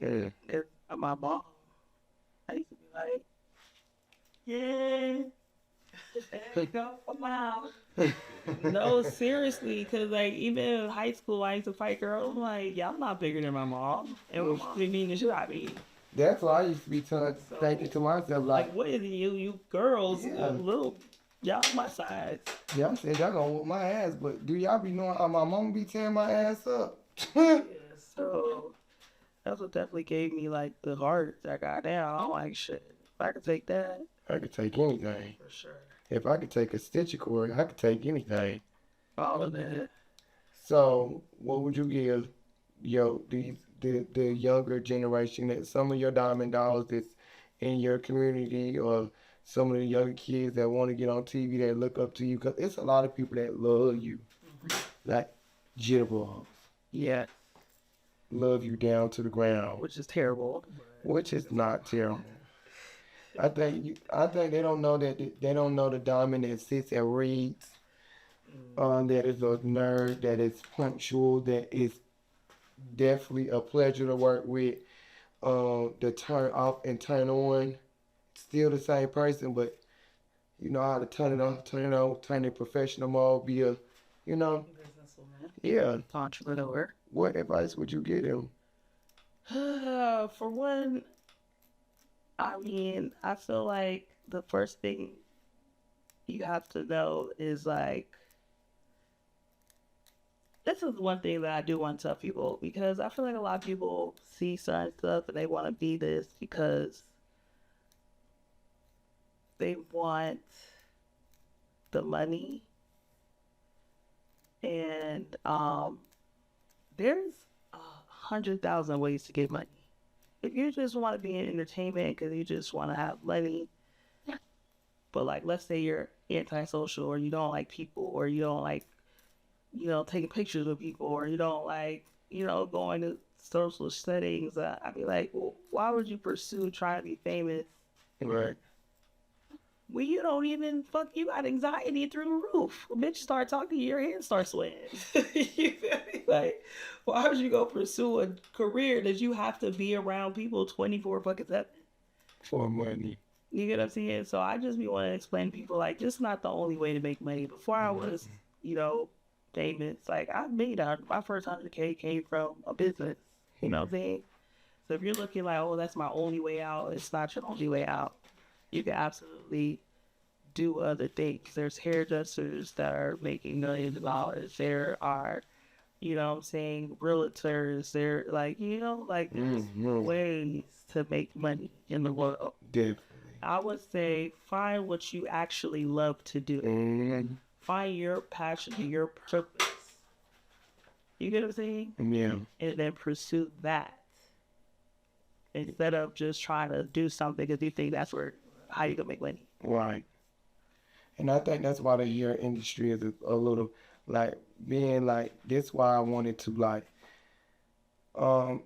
yeah. And my mom, I used to be like, yeah. There you go. Wow. No, seriously, because, like, even in high school, I used to fight girls. I'm like, y'all not bigger than my mom. And what she mean the shit out of me. That's why I used to be thinking to myself, Like, what is you girls, Yeah. little, y'all my size. Yeah, I said y'all gonna whoop my ass, but do y'all be knowing how my mama be tearing my ass up? Yeah, so that's what definitely gave me, like, the heart I got now. I'm like, shit, if I could take that. I could take anything. For sure. If I could take a stitch of cord, I could take anything. All of that. So, what would you give, the younger generation, that some of your diamond dollars in your community or some of the younger kids that want to get on TV that look up to you, because it's a lot of people that love you, like jitterbugs. Yeah, Love you down to the ground, which is terrible. which is not terrible. I think they don't know that they don't know the diamond that sits and reads. That is a nerd, that is punctual, that is definitely a pleasure to work with. The turn off and turn on, still the same person, but you know how to turn it on, turn it on, turn it professional mode, be a, you know, yeah. Entrepreneur. What advice would you give them? For one, I mean, I feel like the first thing you have to know is like, this is one thing that I do want to tell people, because I feel like a lot of people see certain stuff and they want to be this because they want the money. And there's 100,000 ways to get money. If you just want to be in entertainment because you just want to have money, but like, let's say you're antisocial, or you don't like people, or you don't like, taking pictures of people, or you don't like, going to social settings, I'd be like, well, why would you pursue trying to be famous? Right. When you don't even, you got anxiety through the roof. A bitch start talking to you, your hands start sweating. You feel me? Like, why would you go pursue a career that you have to be around people 24 fucking 7? For money. You get what I'm saying? So I just be wanting to explain to people, like, this is not the only way to make money. Before I was, famous, like, I made my first 100K came from a business. You know what I'm saying? So if you're looking like, oh, that's my only way out, it's not your only way out. You can absolutely do other things. There's hairdressers that are making millions of dollars. There are, realtors. There, there's ways to make money in the world. Definitely. I would say find what you actually love to do. Find your passion and your purpose. You get what I'm saying? Yeah. And then pursue that, instead of just trying to do something because you think that's how you gonna make money. Right. And I think that's why the hair industry is a little like being like this. Why I wanted to like I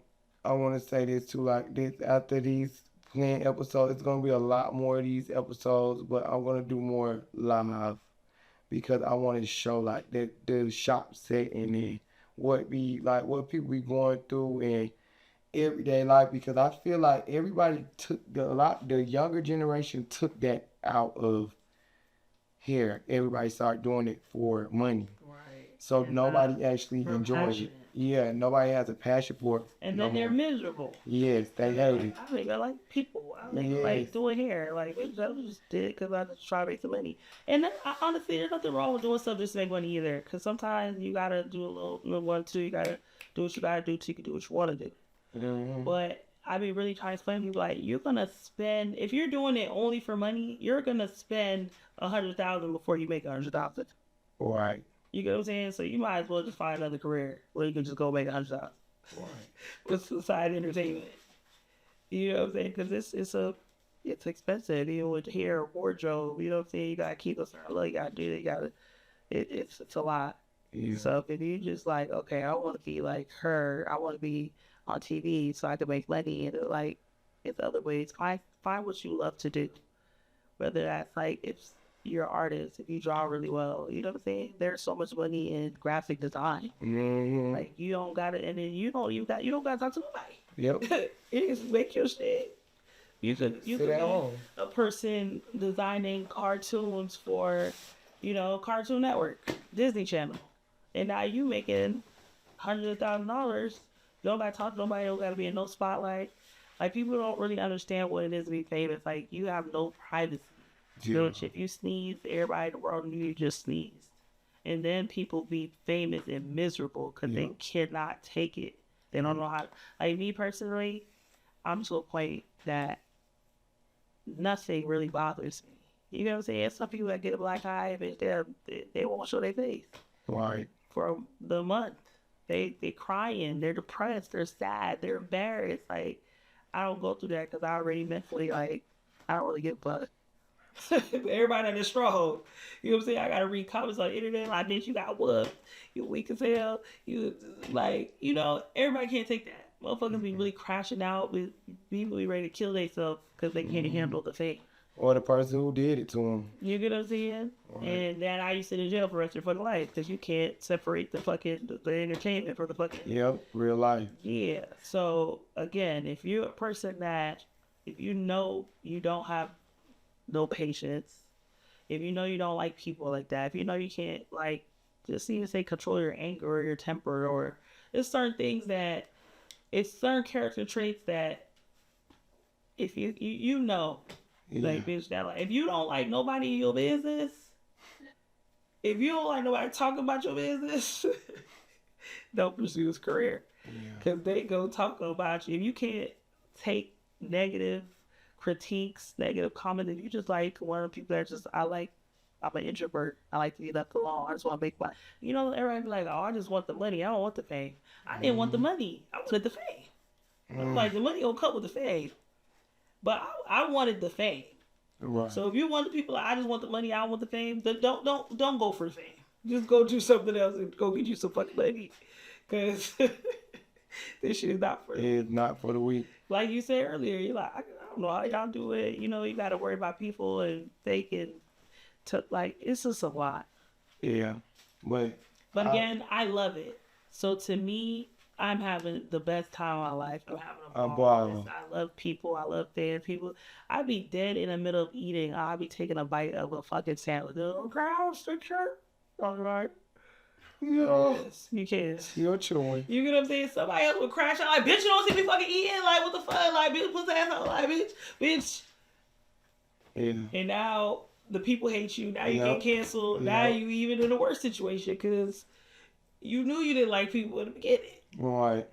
want to say this too, like this after these planned episodes, it's gonna be a lot more of these episodes, but I'm gonna do more live because I want to show like the shop setting and what people be going through and everyday life, because I feel like everybody took the younger generation took that out of here. Everybody started doing it for money. Right. So nobody actually enjoys it. Yeah, nobody has a passion for it. And then they're miserable. Yes, they hate it. I think I like people. I think I like doing hair. Like, I just did it because I just try to make some money. And then, honestly, there's nothing wrong with doing stuff just to make money either. Because sometimes you got to do a little one, two. You got to do what you got to do so you can do what you want to do. Mm-hmm. But I be really trying to explain to people, like, you're going to spend, if you're doing it only for money, you're going to spend $100,000 before you make $100,000. Right. You get what I'm saying? So you might as well just find another career where you can just go make $100,000. Right. With side entertainment. You know what I'm saying? Because it's expensive. Even with hair, wardrobe, you know what I'm saying? You got to keep a certain look. You got to do it. It's a lot. Yeah. So if you just like, okay, I want to be like her. I want to be on TV so I can make money. And like, it's other ways. Find what you love to do. Whether that's like, if you're an artist, if you draw really well, you know what I'm saying? There's so much money in graphic design. Mm-hmm. Like, you don't got it, and then you don't got to talk to nobody. Yep. You just make your shit. You could be a person designing cartoons for, Cartoon Network, Disney Channel, and now you making $100,000. You don't got to talk to nobody. You don't got to be in no spotlight. Like, people don't really understand what it is to be famous. Like, you have no privacy. Yeah. If you sneeze, everybody in the world knew you just sneezed. And then people be famous and miserable because they cannot take it. They don't know how. Like, me personally, I'm to a point that nothing really bothers me. You know what I'm saying? Some people that get a black eye, they won't show their face. Right. For the month. They crying, they're depressed, they're sad, they're embarrassed. Like, I don't go through that because I already mentally, like, I don't really give a fuck. Everybody on this straw hole. You know what I'm saying? I gotta read comments on the internet like, bitch, you got whooped. You weak as hell. You like, you know, everybody can't take that. Motherfuckers be really crashing out, be really ready to kill themselves because they can't handle the fate. Or the person who did it to him. You get what I'm saying? Right. And then I used to sit in jail for the rest of your fucking life because you can't separate the fucking the entertainment from the fucking. Yep, real life. Yeah. So again, if you're a person that, if you know you don't have no patience, if you know you don't like people like that, if you know you can't, like, just even say control your anger or your temper, or there's certain things that, it's certain character traits that if you know, like, bitch, that, like, if you don't like nobody in your business, if you don't like nobody talking about your business, don't pursue his career, because they go talk about you. If you can't take negative critiques, negative comments, if you just like one of the people that just, I'm an introvert, I like to be left alone, I just want to make money. You know, everybody be like, oh, I just want the money, I don't want the fame. I didn't want the money, I wanted the fame. I'm like, the money don't come with the fame, but I wanted the fame. Right. So if you want the people, like, I just want the money, I don't want the fame, then don't go for the fame. Just go do something else and go get you some fucking money, because this shit is not for it's not for the weak. Like you said earlier, you're like, I don't know how y'all do it. You know, you got to worry about people and they can, like, it's just a lot. Yeah. But again, I love it. So to me, I'm having the best time of my life. I'm having a ball. I love people. I love dead people. I'd be dead in the middle of eating. I'd be taking a bite of a fucking sandwich. Oh, crowd, shirt. All right. Yeah. Yes, you can. You're chewing. You get what I'm saying? Somebody else would crash out like, bitch, you don't see me fucking eating? Like, what the fuck? Like, bitch, put that out. Like, bitch. Yeah. And now the people hate you. Now you get canceled. Now you even in a worse situation because you knew you didn't like people in the beginning. Right.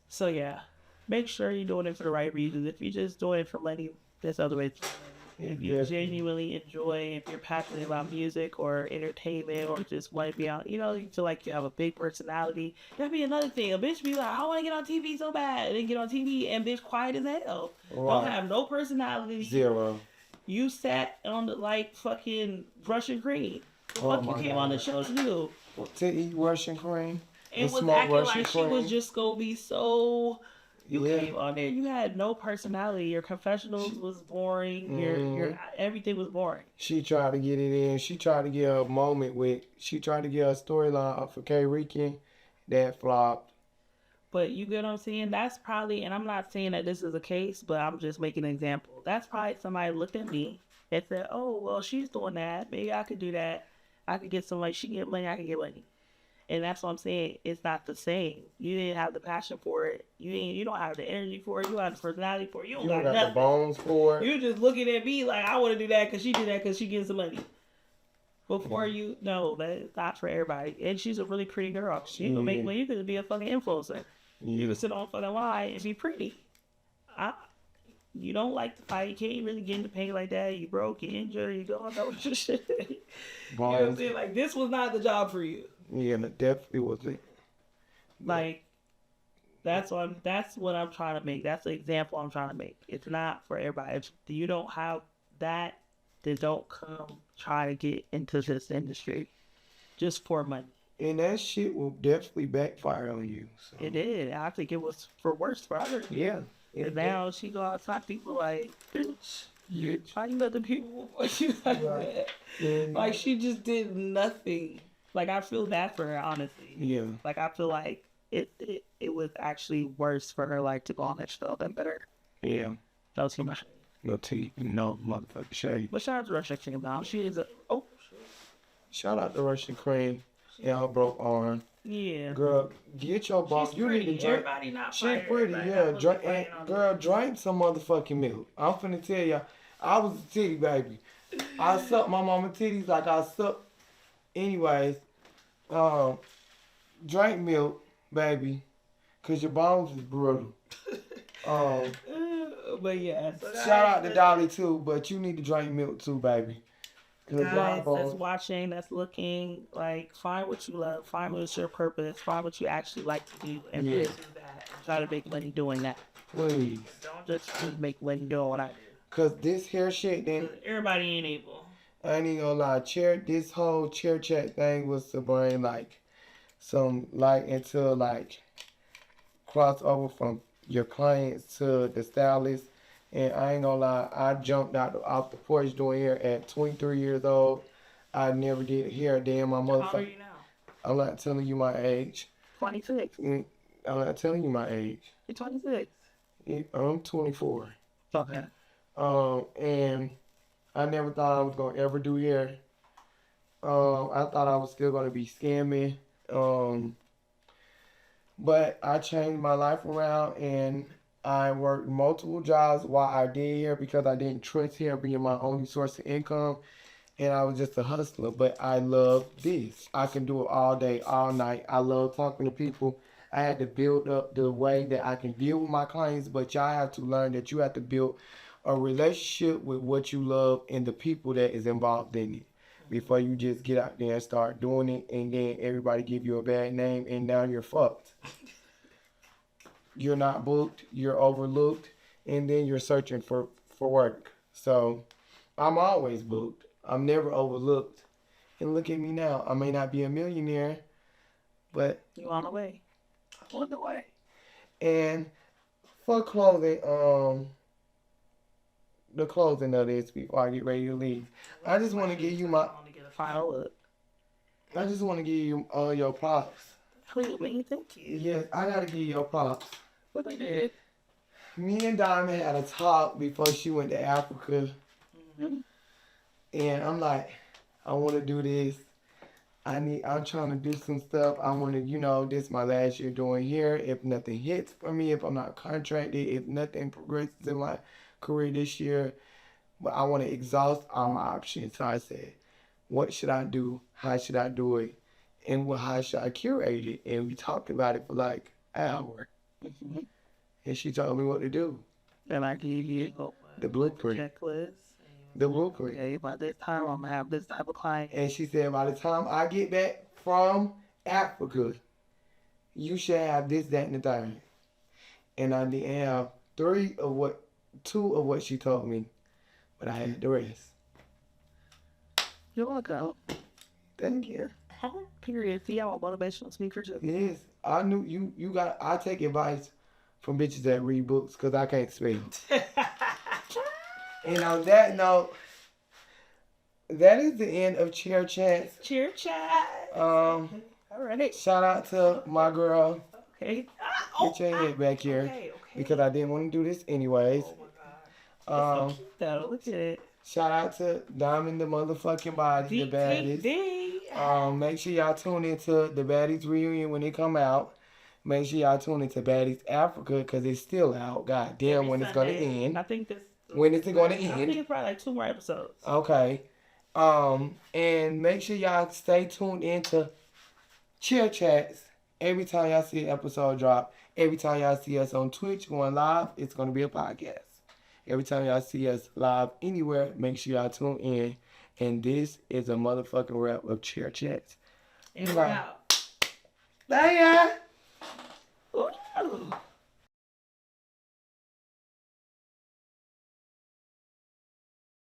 So, yeah. Make sure you're doing it for the right reasons. If you're just doing it for money, there's other ways. If you genuinely enjoy, if you're passionate about music or entertainment or just want to be out, you know, you feel like you have a big personality, that'd be another thing. A bitch be like, I want to get on TV so bad. And then get on TV and bitch quiet as hell. Right. Don't have no personality. Zero. You sat on the, like, fucking Russian cream. What you came on the show to do? To eat Russian cream. And was acting Russian like cream. She was just going to be so... You came on there, you had no personality. Your confessionals was boring. Your everything was boring. She tried to get it in. She tried to get a moment with. She tried to get a storyline up for K. Rican. That flopped. But you get what I'm saying? That's probably, and I'm not saying that this is a case, but I'm just making an example. That's probably somebody looked at me and said, oh, well, she's doing that. Maybe I could do that. I could get somebody, she get money, I could get money. And that's what I'm saying. It's not the same. You didn't have the passion for it. You don't have the energy for it. You don't have the personality for it. You don't got nothing. The bones for it. You're just looking at me like, I want to do that because she did that because she gets some money. Before you know, that's not for everybody. And she's a really pretty girl. She can make money. You could be a fucking influencer. You can sit on fucking line and be pretty. You don't like to fight. You can't really get into pain like that. You broke, you injured, you don't know what your shit. You know what I'm saying? Like, this was not the job for you. Yeah, definitely wasn't. Like, that's what I'm trying to make. That's the example I'm trying to make. It's not for everybody. If you don't have that, then don't come try to get into this industry just for money. And that shit will definitely backfire on you. So. It did. I think it was for worse for others. Yeah. And now she go outside people like, bitch, why you let the people like you like that? Yeah. Like, she just did nothing. Like, I feel bad for her, honestly. Yeah. Like, I feel like it was actually worse for her, like, to go on that show than better. Yeah. That was too much. No tea, no motherfucking shade. But shout out to Russian Cream now. She is a... Oh, shit. Shout out to Russian Cream. Yeah, her broke arm. Yeah. Girl, get your boss. You need to drink. Everybody not she pretty, yeah. Drink, girl, drink some motherfucking milk. I'm finna tell y'all, I was a titty baby. I sucked my mama titties like I sucked. Anyways, drink milk, baby, cause your bones is brutal. But yeah. Shout out to Dolly too, but you need to drink milk too, baby. Guys that's watching, that's looking, like, find what you love, find what's your purpose, find what you actually like to do, and pursue that. Try to make money doing that. Please. Don't just make what do what I do. Cause this hair shit, then Everybody ain't able. I ain't even gonna lie. This whole chair chat thing was to bring like some light into like crossover from your clients to the stylist. And I ain't gonna lie, I jumped out off the porch doing hair at 23 years old. I never did hair a day in my How old are motherfucker. you now? I'm not telling you my age. 26. I'm not telling you my age. You're 26. I'm 24. Okay. And I never thought I was gonna ever do hair. I thought I was still gonna be scamming. But I changed my life around and I worked multiple jobs while I did hair because I didn't trust hair being my only source of income. And I was just a hustler. But I love this. I can do it all day, all night. I love talking to people. I had to build up the way that I can deal with my clients, but y'all have to learn that you have to build a relationship with what you love and the people that is involved in it before you just get out there and start doing it and then everybody give you a bad name and now you're fucked. You're not booked, you're overlooked, and then you're searching for work. So I'm always booked. I'm never overlooked. And look at me now. I may not be a millionaire, but You on the way. On the way. and for clothing, the closing of this before I get ready to leave. I just want to give you my. I want to get a final look. I just want to give you your props. Please, man, thank you. Yes, I gotta give you your props. What they did. Me and Diamond had a talk before she went to Africa, and I'm like, I want to do this. I'm trying to do some stuff. I want to, this is my last year doing here. If nothing hits for me, if I'm not contracted, if nothing progresses in my career this year, but I want to exhaust all my options. So I said, what should I do? How should I do it? And how should I curate it? And we talked about it for like an hour. And she told me what to do. And I gave you The blueprint. checklist. The blueprint. Okay, by this time I'm gonna have this type of client. And she said, by the time I get back from Africa, you should have this, that, and the third. And I didn't have two of what she told me, but I had the rest. You're welcome. Thank you. Period. See, I'm a motivational speaker too. Yes, I knew I take advice from bitches that read books because I can't spell. And on that note, that is the end of Chair Chats. Cheer chat. All right. Shout out to my girl. Okay. Get your head back here. Okay. Because I didn't want to do this anyways. Oh my God. It's so cute though. Look at it. Shout out to Diamond the motherfucking Body, the Baddies. Make sure y'all tune into the Baddies Reunion when it come out. Make sure y'all tune into Baddies Africa because it's still out. God damn, when it's gonna end. I think this. When is it gonna I think end? it's probably like 2 more episodes. Okay. And make sure y'all stay tuned into Chill Chats. Every time y'all see an episode drop, every time y'all see us on Twitch going live, it's gonna be a podcast. Every time y'all see us live anywhere, make sure y'all tune in. And this is a motherfucking wrap of Chair Chats. And we're out. Bye, y'all. Ooh.